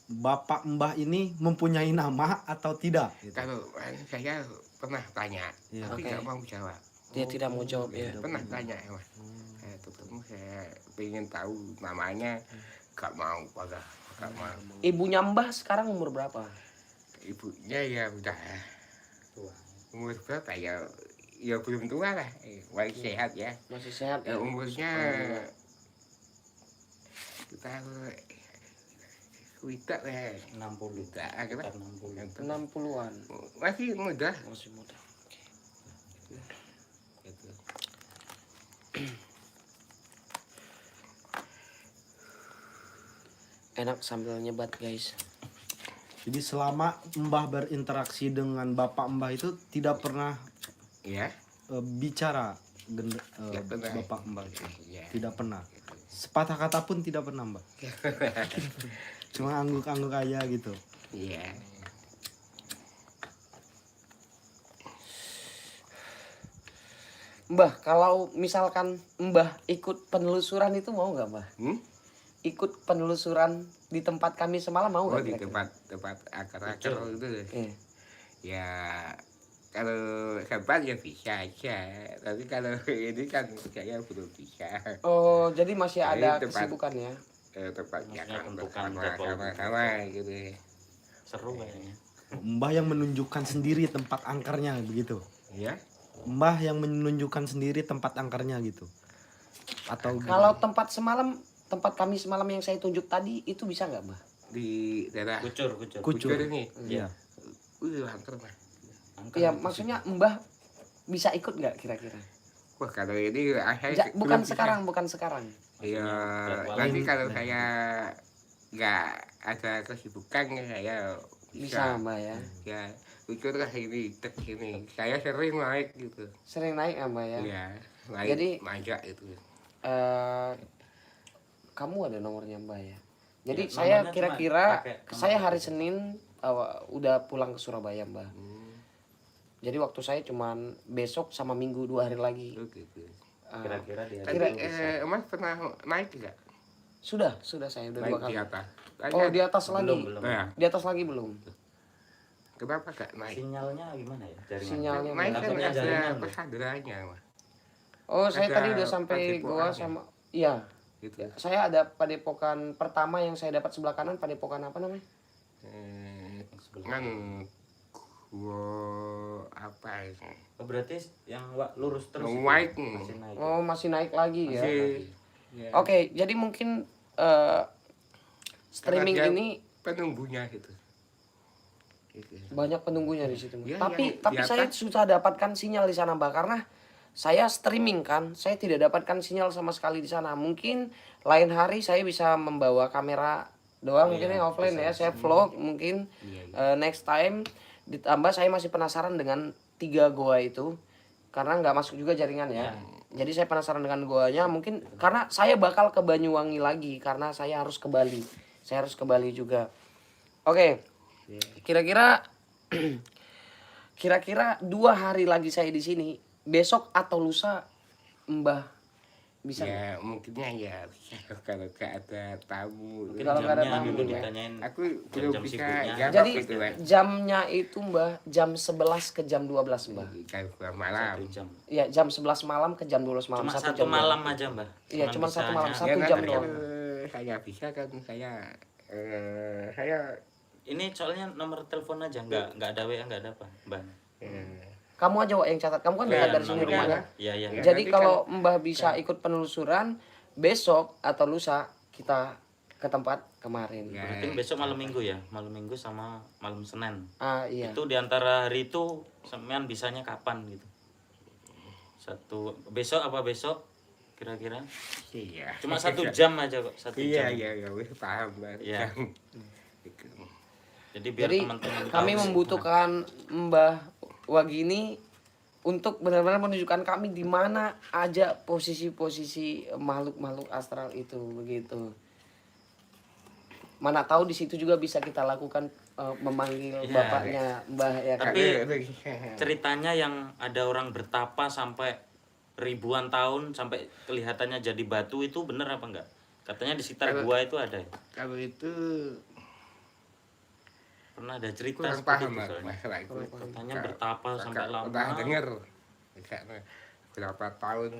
S3: Bapak Mbah ini mempunyai nama atau tidak? Gitu.
S2: Kalau saya pernah tanya,
S3: Iya.
S2: tapi
S1: Oke.
S2: nggak mau jawab.
S1: Dia tidak mau jawab ya.
S2: Pernah tanya, Mas. Saya ketemu, saya pengen tahu namanya, nggak mau, nggak mau.
S1: Ibunya Mbah sekarang umur berapa?
S2: Ibunya ya udah umur berapa ya? Ya belum tua lah, masih sehat ya.
S1: Masih sehat ya.
S2: Umurnya kita tidak lah.
S4: 60
S2: Tidak, akhirnya
S4: 60.
S1: 60-an.
S2: masih muda.
S1: Masih muda.
S2: Gitu.
S1: Enak sambil nyebat, guys.
S3: Jadi selama Mbah berinteraksi dengan Bapak Mbah itu tidak pernah
S2: Ya,
S3: bicara
S2: Tidak pernah.
S3: Bapak Mbah itu.
S2: ya.
S3: Tidak pernah. Sepatah kata pun tidak pernah Mbah. Cuma angguk-angguk aja gitu.
S2: Iya.
S1: Mbah, kalau misalkan Mbah ikut penelusuran itu mau nggak, Mbah? Ikut penelusuran di tempat kami semalam mau
S2: Oh,
S1: nggak?
S2: di
S1: kira-kira?
S2: tempat akar-akar itu.
S1: Iya.
S2: Ya, kalau hebat ya bisa aja. Tapi kalau ini kan saya belum bisa.
S1: Oh, jadi masih
S2: Jadi
S1: ada
S2: tempat-
S1: kesibukan ya?
S2: Tempat
S4: Maksudnya
S2: ya kan
S4: tentukan
S2: bersama-sama gitu.
S4: Seru kayaknya.
S3: Mbah yang menunjukkan sendiri tempat angkernya begitu.
S2: Ya,
S3: Mbah yang menunjukkan sendiri tempat angkernya gitu. Atau
S1: Kalau tempat kami semalam yang saya tunjuk tadi itu bisa nggak, Mbah?
S2: di daerah
S4: Kucur.
S3: Kucur.
S2: ini.
S3: Iya.
S2: Angker mah.
S4: Angker
S1: Iya,
S4: itu
S1: maksudnya Mbah bisa ikut nggak kira-kira?
S2: Wah, kalau ini saya
S1: Bukan
S2: belum bisa.
S1: bukan sekarang.
S2: Ya,
S4: Maksudnya
S2: nanti kalau
S3: Nah.
S2: saya nggak ada kesibukan saya
S1: Bisa, Mbah ya.
S2: Ya, Kucur lah ini, tek sini. Saya sering naik gitu.
S1: Sering naik ya, Mbah ya.
S2: Iya, naik
S1: Jadi-
S2: manjak itu.
S1: Kamu ada nomornya, Mbah ya. Jadi
S4: Ya,
S1: saya
S4: nomornya
S1: kira-kira
S4: cuma pakai nomor
S1: saya hari
S4: telepon.
S1: Senin udah pulang ke Surabaya, Mbah. Jadi waktu saya cuman besok sama Minggu 2 hari lagi.
S2: Oh, gitu.
S4: kira-kira dia
S2: Tapi
S1: Kira-
S2: Mas pernah naik nggak?
S1: Sudah saya udah 2
S2: Naik
S1: kali.
S2: di atas.
S1: Oh, di atas lagi.
S4: belum.
S2: Ya,
S1: Di atas lagi belum.
S2: kenapa nggak naik?
S4: Sinyalnya gimana ya? Jaringan.
S1: Sinyalnya
S2: Naik kan
S4: Takutnya
S2: ada
S4: jaringan.
S2: pesanderannya, Mas.
S1: Oh, saya
S2: Ada
S1: tadi udah sampai
S2: pakai
S1: gua
S2: poanya.
S1: sama iya.
S2: gitu.
S1: Saya ada padepokan pertama yang saya dapat sebelah kanan, padepokan apa namanya?
S2: Kan gua apa itu?
S4: Oh, berarti yang lurus terus itu?
S2: White.
S4: Masih naik.
S1: Oh, masih naik lagi ya.
S2: Masih, ya.
S1: Oke, jadi mungkin streaming
S2: Karena dia
S1: ini
S2: penunggunya gitu. Gitu.
S1: banyak penunggunya di situ, Mbak.
S2: Iya,
S1: Tapi
S2: yang di
S1: saya
S2: atas.
S1: susah dapatkan sinyal di sana, Mbak, karena saya streaming kan, saya tidak dapatkan sinyal sama sekali di sana. Mungkin lain hari saya bisa membawa kamera doang, mungkin yang offline ya, saya vlog mungkin
S2: Iya,
S1: next time. Ditambah saya masih penasaran dengan 3 goa itu, karena nggak masuk juga jaringan ya. Jadi saya penasaran dengan goanya, mungkin karena saya bakal ke Banyuwangi lagi, karena saya harus ke Bali. Saya harus ke Bali juga. Oke.
S2: Iya.
S1: Kira-kira kira-kira 2 hari lagi saya di sini. Besok atau lusa Mbah bisa nggak?
S2: Ya mungkinnya ya kalau gak ada tamu.
S4: Mungkin
S1: Kalau nggak ada
S4: jamnya
S1: tamu
S4: dulu
S1: ya.
S4: ditanyain.
S2: Aku belum
S4: Jam-jam
S2: bisa
S4: sibuknya.
S2: jawab
S1: Jadi
S2: gitu kan.
S1: jamnya itu Mbah jam 11 ke jam 12 Mbah.
S2: Kalau malam.
S4: 1 jam.
S1: Iya, jam 11 malam ke jam 12 malam.
S4: Cuma
S1: 1
S4: satu
S1: jam
S4: malam
S1: doang.
S4: aja, Mbak.
S1: Iya, cuma satu malam,
S4: bisanya-
S1: satu
S2: Ya,
S1: jam
S2: nanti
S1: doang.
S2: saya bisa kan saya
S4: Ini soalnya nomor telepon aja, nggak ada WA, nggak ada apa, Mbak.
S1: Kamu aja Wak, yang catat. Kamu kan
S4: Iya,
S1: dekat dari sini
S4: nomornya.
S1: rumahnya.
S4: Iya, iya.
S2: Ya,
S1: Jadi
S2: nanti
S1: kalau Mbah bisa ikut penelusuran besok atau lusa kita ke tempat kemarin.
S2: Ya.
S4: Berarti besok malam Minggu ya, malam Minggu sama malam Senin.
S1: Ah iya.
S4: Itu diantara hari itu sampean bisanya kapan gitu? Besok apa besok kira-kira?
S2: iya.
S4: Cuma 1 jam aja kok, 1
S2: Iya
S4: jam.
S2: iya wis paham Mbak.
S4: Iya. Jadi biar
S1: Jadi
S4: teman-teman
S1: kami
S4: tahu.
S1: membutuhkan Mbah Wagini untuk benar-benar menunjukkan kami di mana aja posisi-posisi makhluk-makhluk astral itu begitu. Mana tahu di situ juga bisa kita lakukan memanggil
S4: Iya.
S1: bapaknya Mbah ya kan.
S4: Tapi ceritanya yang ada orang bertapa sampai ribuan tahun sampai kelihatannya jadi batu itu bener apa enggak? Katanya di sekitar
S2: Kalau-
S4: gua itu ada.
S2: Kalau itu
S4: Pernah ada cerita
S2: kurang
S4: seperti
S2: paham
S4: itu
S2: Mas,
S4: soalnya.
S2: masalah itu.
S4: Katanya bertapa sampai lama.
S2: Udah denger karena berapa tahun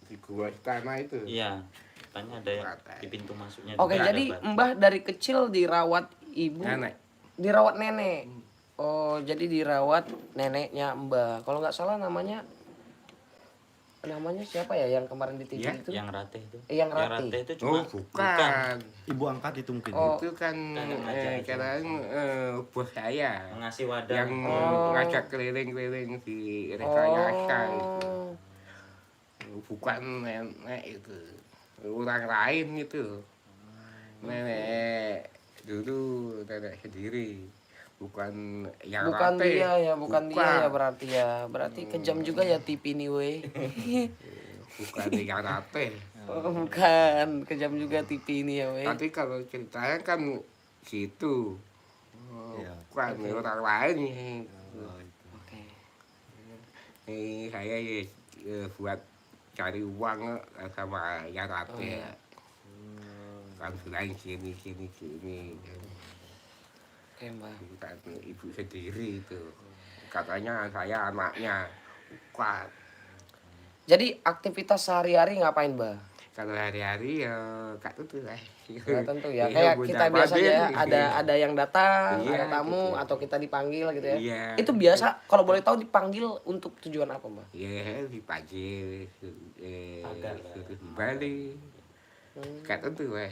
S2: di gua istana itu.
S4: Iya. Katanya ada yang di pintu masuknya.
S1: Oke,
S4: juga ada
S1: jadi
S4: batu.
S1: Mbah dari kecil dirawat ibu,
S2: Nenek.
S1: dirawat nenek. Oh, jadi dirawat neneknya Mbah. Kalau nggak salah namanya siapa ya yang kemarin di TV
S2: Ya,
S1: itu?
S4: Yang ratih itu.
S1: Yang ratih.
S4: itu
S2: Oh,
S4: cuma
S2: bukan.
S3: Ibu angkat itu mungkin.
S1: Oh.
S2: Itu kan
S4: Kakak ngajak aja.
S2: kadang bos saya
S4: mengasih wadah.
S2: yang ngajak keliling-keliling di rekayasa itu.
S1: Oh,
S2: Bukan nenek itu. Orang lain itu. Nenek dulu nenek sendiri. Bukan yang
S1: bukan
S2: rate.
S1: dia ya, bukan dia ya berarti ya. Berarti kejam juga ya TV ini weh.
S2: Bukan yang rate.
S1: Oh, bukan, kejam juga TV ini ya weh.
S2: Tapi kalau ceritanya kan gitu.
S3: Iya.
S2: Bukan orang lain nih.
S1: Oke.
S2: Ini saya buat cari uang sama yang rate.
S1: Oh, iya.
S2: Kan bilang sini.
S1: Oke, Mbak.
S2: Bukan ibu sendiri itu. Katanya saya anaknya. Bukan.
S1: Jadi aktivitas sehari-hari ngapain, Mbak?
S2: Kalau hari-hari ya gak tentu lah.
S1: Nggak tentu ya.
S2: Iya,
S1: Kayak
S2: bunda
S1: kita biasa
S2: Badin.
S1: ya, ada yang datang,
S2: Iya,
S1: ada tamu
S2: gitu.
S1: atau kita dipanggil gitu ya.
S2: Iya.
S1: Itu biasa kalau boleh tahu dipanggil untuk tujuan apa, Mbak?
S2: Ya dipanggil
S4: Agar,
S2: suruh kembali. Gak tentu lah.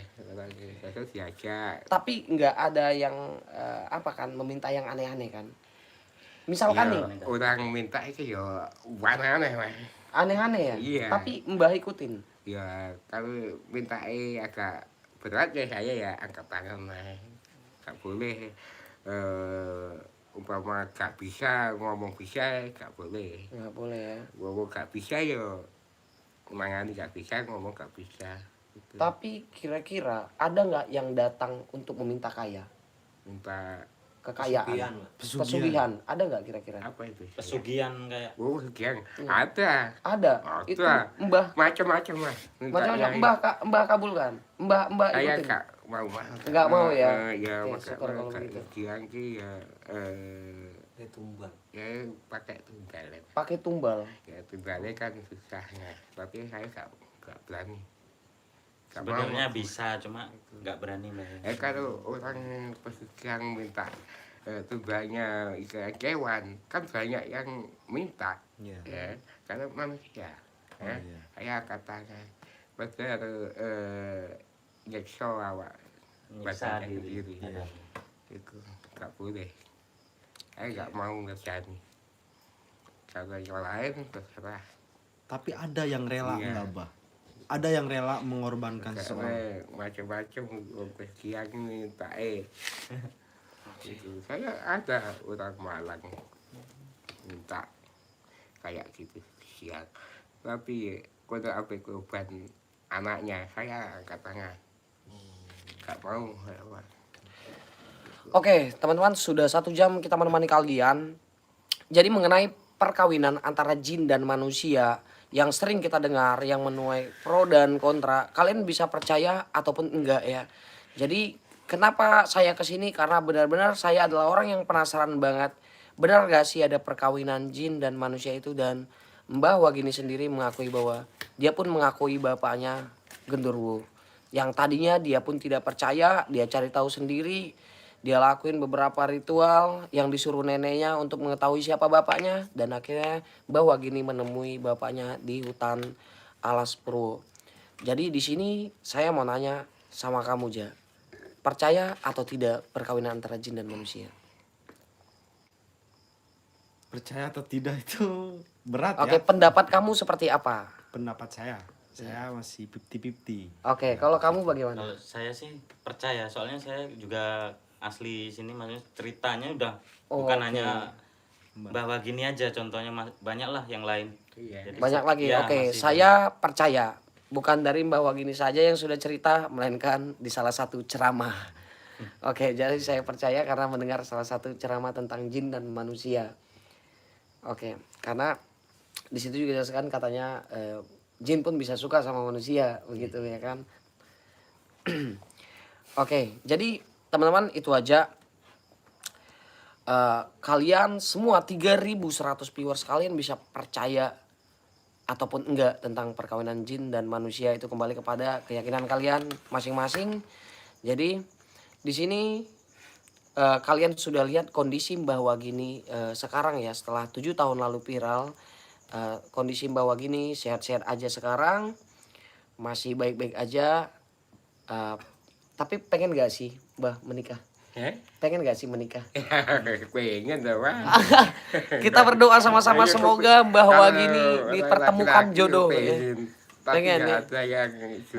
S2: Kalau diajak.
S1: Tapi nggak ada yang apa kan meminta yang aneh-aneh kan? Misalkan
S2: Ya,
S1: nih,
S2: orang minta itu ya aneh Mas.
S1: aneh-aneh ya.
S2: Iya.
S1: Tapi Mbah ikutin.
S2: Ya kalau minta agak berat ya saya ya angkat tangan lah. Gak boleh umpama gak bisa ngomong bisa gak boleh.
S1: Nggak boleh ya.
S2: Ngomong gak bisa ya mangani gak bisa ngomong gak bisa. Gitu.
S1: Tapi kira-kira ada nggak yang datang untuk meminta kaya,
S2: Minta
S1: kekayaan,
S3: Pesugihan.
S1: pesugihan? Ada nggak kira-kira?
S2: apa itu?
S4: Pesugihan kayak
S2: Oh, sekian. Ada.
S1: Ada.
S2: Ada.
S1: Itu Mbah
S2: Macam-macam Mas.
S1: macam-macam.
S2: Mintanya.
S1: Mbah kabulkan. Mbah
S2: Saya
S1: ikutin.
S2: gak mau.
S1: Nggak mau ya?
S2: Ya,
S1: Oke,
S2: maka
S1: syukur kalau begitu.
S2: sekian ki ya
S3: Tumbal.
S2: ya pakai tunggal.
S1: Pakai tumbal.
S2: Ya tunggalnya kan susah ya. Tapi saya gak berani. Gak
S4: Sebenarnya
S2: mau.
S4: bisa, cuma nggak berani Mbah.
S2: Kalau orang pesugihan minta tumbangnya ikan kewan, kan banyak yang minta.
S3: Iya.
S2: Ya, kalau manusia.
S3: Oh, iya.
S2: Saya katakan, betul nyekso awak
S4: Nyiksa
S2: badannya
S4: diri.
S2: sendiri.
S3: Iya.
S2: Itu nggak boleh. Saya nggak mau ngerjain. Kalau yang lain terserah.
S3: Tapi ada yang rela
S2: Iya.
S3: nggak, Bah? Ada yang rela mengorbankan seseorang.
S2: Macam-macam pesugihan minta itu. Saya ada orang Malang minta kayak gitu siang. Tapi kalau apa korban anaknya, saya angkat tangan. Gak mau.
S1: Oke, teman-teman, sudah 1 jam kita menemani kalian. Jadi mengenai perkawinan antara jin dan manusia yang sering kita dengar, yang menuai pro dan kontra, kalian bisa percaya ataupun enggak ya. Jadi kenapa saya kesini, karena benar-benar saya adalah orang yang penasaran banget. Benar gak sih ada perkawinan jin dan manusia itu? Dan Mbah Wagini sendiri mengakui bahwa dia pun mengakui bapaknya genderuwo. Yang tadinya dia pun tidak percaya, dia cari tahu sendiri. Dia lakuin beberapa ritual yang disuruh neneknya untuk mengetahui siapa bapaknya. Dan akhirnya Mbah Wagini menemui bapaknya di hutan Alas Purwo. Jadi di sini saya mau nanya sama kamu, Ja. Percaya atau tidak perkawinan antara jin dan manusia?
S3: Percaya atau tidak itu berat
S1: Oke,
S3: ya.
S1: pendapat kamu seperti apa?
S3: Pendapat saya masih 50-50.
S1: Oke, kalau kamu bagaimana?
S4: Kalau saya sih percaya, soalnya saya juga asli sini, maksudnya ceritanya udah
S1: Oh,
S4: bukan
S1: oke.
S4: hanya bahwa gini aja, contohnya banyak lah yang lain.
S2: Iya.
S4: Jadi
S1: Banyak lagi.
S4: ya,
S1: Oke,
S4: masih
S1: saya percaya. Bukan dari Mbah Wagini saja yang sudah cerita, melainkan di salah satu ceramah. Oke, jadi saya percaya karena mendengar salah satu ceramah tentang jin dan manusia. Oke, karena di situ juga dijelaskan katanya jin pun bisa suka sama manusia, begitu ya kan? Oke, jadi teman-teman itu aja. Kalian semua 3.100 viewers kalian bisa percaya ataupun enggak tentang perkawinan jin dan manusia, itu kembali kepada keyakinan kalian masing-masing. Jadi di sini kalian sudah lihat kondisi Mbah Wagini sekarang ya, setelah 7 tahun lalu viral. Kondisi Mbah Wagini sehat-sehat aja sekarang, masih baik-baik aja. Tapi pengen gak sih Mbah menikah? Pengen gak sih menikah?
S2: Pengen dong, Bang.
S1: Kita berdoa sama-sama semoga Mbah
S2: Kalau
S1: Wagini dipertemukan
S2: laki-laki
S1: jodoh ya.
S2: pengen. Tapi
S1: Pengen
S2: nggak
S1: ya.
S2: ada yang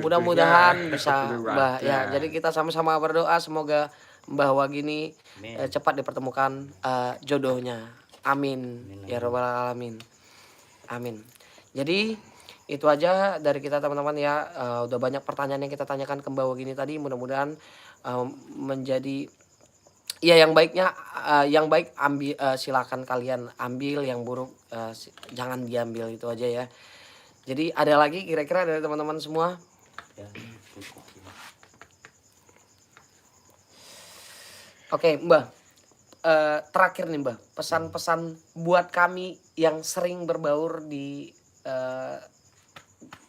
S1: Mudah-mudahan
S2: jodohnya
S1: bisa
S2: belum
S1: Mbah
S2: ada.
S1: ya. Jadi kita sama-sama berdoa semoga Mbah Wagini
S4: Amin.
S1: cepat dipertemukan jodohnya. Amin ya robbal alamin. Amin. Jadi itu aja dari kita teman-teman ya. Udah banyak pertanyaan yang kita tanyakan ke Mbah Wagini tadi. Mudah-mudahan menjadi ya yang baiknya, yang baik ambil, silakan kalian ambil, yang buruk jangan diambil, itu aja ya. Jadi ada lagi kira-kira dari teman-teman semua?
S4: Ya,
S1: Oke, Mbah. Terakhir nih Mbah, pesan-pesan buat kami yang sering berbaur di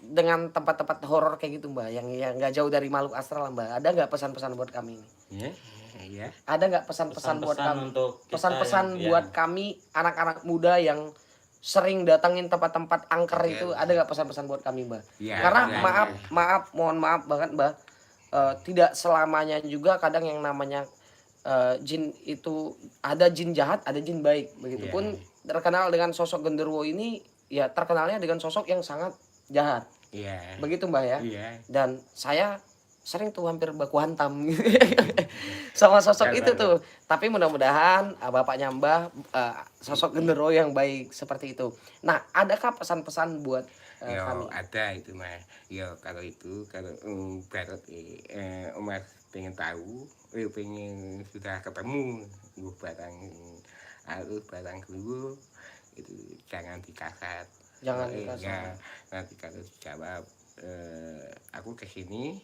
S1: dengan tempat-tempat horor kayak gitu Mbah, yang nggak jauh dari makhluk astral Mbah. Ada nggak pesan-pesan buat kami ini?
S4: ya.
S2: Iya.
S1: Ada nggak pesan-pesan buat
S4: Pesan-pesan
S1: kami?
S4: untuk kita
S1: Pesan-pesan
S4: yang-
S1: buat
S4: ya.
S1: kami anak-anak muda yang sering datangin tempat-tempat angker
S2: Oke.
S1: itu, ada nggak pesan-pesan buat kami Mbah?
S2: Iya,
S1: Karena
S2: iya,
S1: mohon maaf banget Mbah, tidak selamanya juga kadang yang namanya jin itu ada jin jahat, ada jin baik. Begitupun terkenal dengan sosok genderuwo ini, ya terkenalnya dengan sosok yang sangat jahat.
S2: Iya.
S1: Begitu Mbah ya.
S2: Iya.
S1: Dan saya sering tuh hampir baku hantam sama sosok itu tuh. Tapi mudah-mudahan bapaknya Mbah sosok genderuwo yang baik seperti itu. Nah, adakah pesan-pesan buat
S2: Yo,
S1: kami?
S2: ada itu mah. Yo, kalau barat Mas pengen tahu, pengen sudah ketemu barang dulu itu jangan dikasat.
S1: Jangan
S2: Ya,
S1: dikasat.
S2: nanti kalau dijawab aku kesini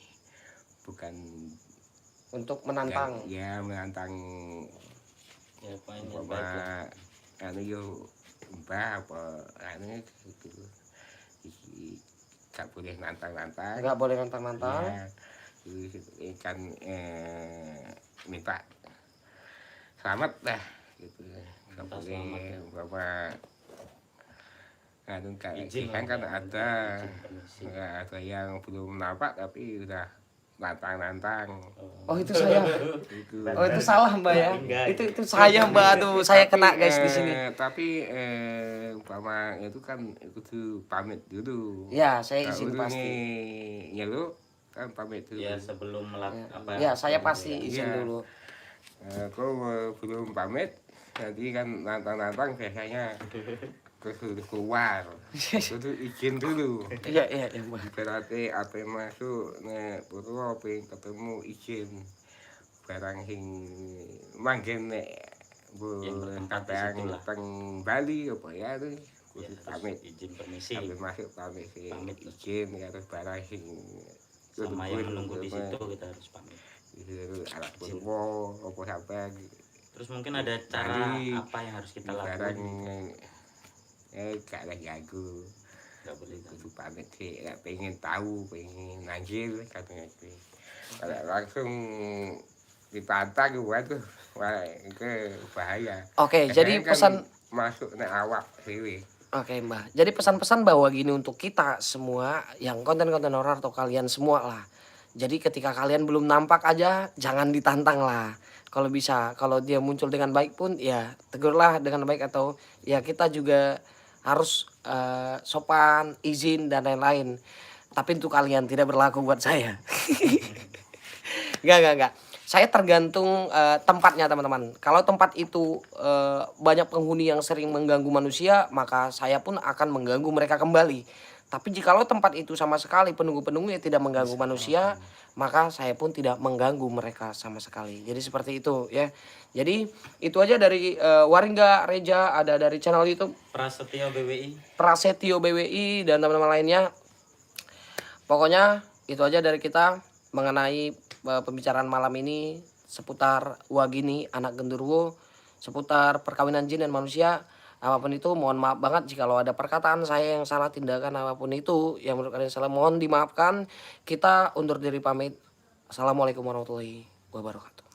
S2: bukan
S1: Untuk menantang.
S2: ya menantang
S4: Ya, pengen yang baik lah.
S2: umpama anu yo mbah apa anu gitu. nggak boleh nantang-nantang.
S1: nggak boleh nantang-nantang.
S2: Ya, ikan minta selamat dah gitu. Nggak
S4: Minta
S2: boleh
S4: selamat ya.
S2: umpama
S4: Izin
S2: kan
S4: lah, ya,
S2: ada
S4: izin, permisi.
S2: ada yang belum nampak tapi udah nantang-nantang
S1: Oh itu saya.
S2: gitu.
S1: Oh itu salah Mbak ya.
S4: Enggak,
S1: Itu saya Mbak. Aduh saya kena guys di sini.
S2: Tapi umpama itu kan kudu pamit dulu.
S1: Ya saya
S2: Nah,
S1: izin
S2: udah
S1: pasti.
S2: nih, ya lu kan pamit dulu.
S4: Ya sebelum apa
S1: Ya saya
S4: gitu
S1: pasti
S4: ya.
S1: izin
S2: Iya.
S1: dulu.
S2: Kalau belum pamit, nanti kan nantang-nantang biasanya kudu keluar. Kudu izin dulu.
S1: Iya Mbak.
S2: Berarti apa yang masuk nek purwo pengen ketemu izin barang sing manggen nek bu
S4: Yang bertempat di
S2: kapean
S4: situ lah.
S2: teng Bali apa ya tuh
S4: Ya,
S2: kudu
S4: harus
S2: pamit.
S4: izin permisi
S2: Sampai masuk pamit sih
S4: Pamit.
S2: izin harus barang sing
S4: sama yang menunggu di situ kita harus pamit.
S2: itu anak purwo apa sampai
S4: Terus mungkin ada cara
S2: Bali,
S4: apa yang harus kita
S2: barang
S4: lakukan?
S2: gak ada jago.
S4: Nggak boleh kan?
S2: Kudu pamit sih, ya, pengen tahu, pengen nanggil katanya sih. Kalau langsung dipantang waduh, wah itu bahaya.
S1: Oke jadi
S2: Kan
S1: pesan.
S2: masuk nek awak dewe.
S1: Oke Mbak, jadi pesan-pesan bahwa gini untuk kita semua yang konten-konten horor atau kalian semua lah. Jadi ketika kalian belum nampak aja jangan ditantang lah. Kalau bisa, kalau dia muncul dengan baik pun ya tegurlah dengan baik atau ya kita juga harus sopan, izin dan lain-lain. Tapi untuk kalian tidak berlaku buat saya. Enggak. Saya tergantung tempatnya teman-teman. Kalau tempat itu banyak penghuni yang sering mengganggu manusia, maka saya pun akan mengganggu mereka kembali. Tapi jikalau tempat itu sama sekali penunggu-penunggunya tidak mengganggu manusia, maka saya pun tidak mengganggu mereka sama sekali. Jadi seperti itu ya. Jadi itu aja dari Waringga Reja, ada dari channel YouTube
S4: Prasetyo BWI.
S1: Prasetyo BWI dan teman-teman lainnya. Pokoknya itu aja dari kita mengenai pembicaraan malam ini seputar Wagini anak genderuwo, seputar perkawinan jin dan manusia. Apapun itu mohon maaf banget jika ada perkataan saya yang salah, tindakan apapun itu yang menurut kalian salah mohon dimaafkan. Kita undur diri pamit. Assalamualaikum warahmatullahi wabarakatuh.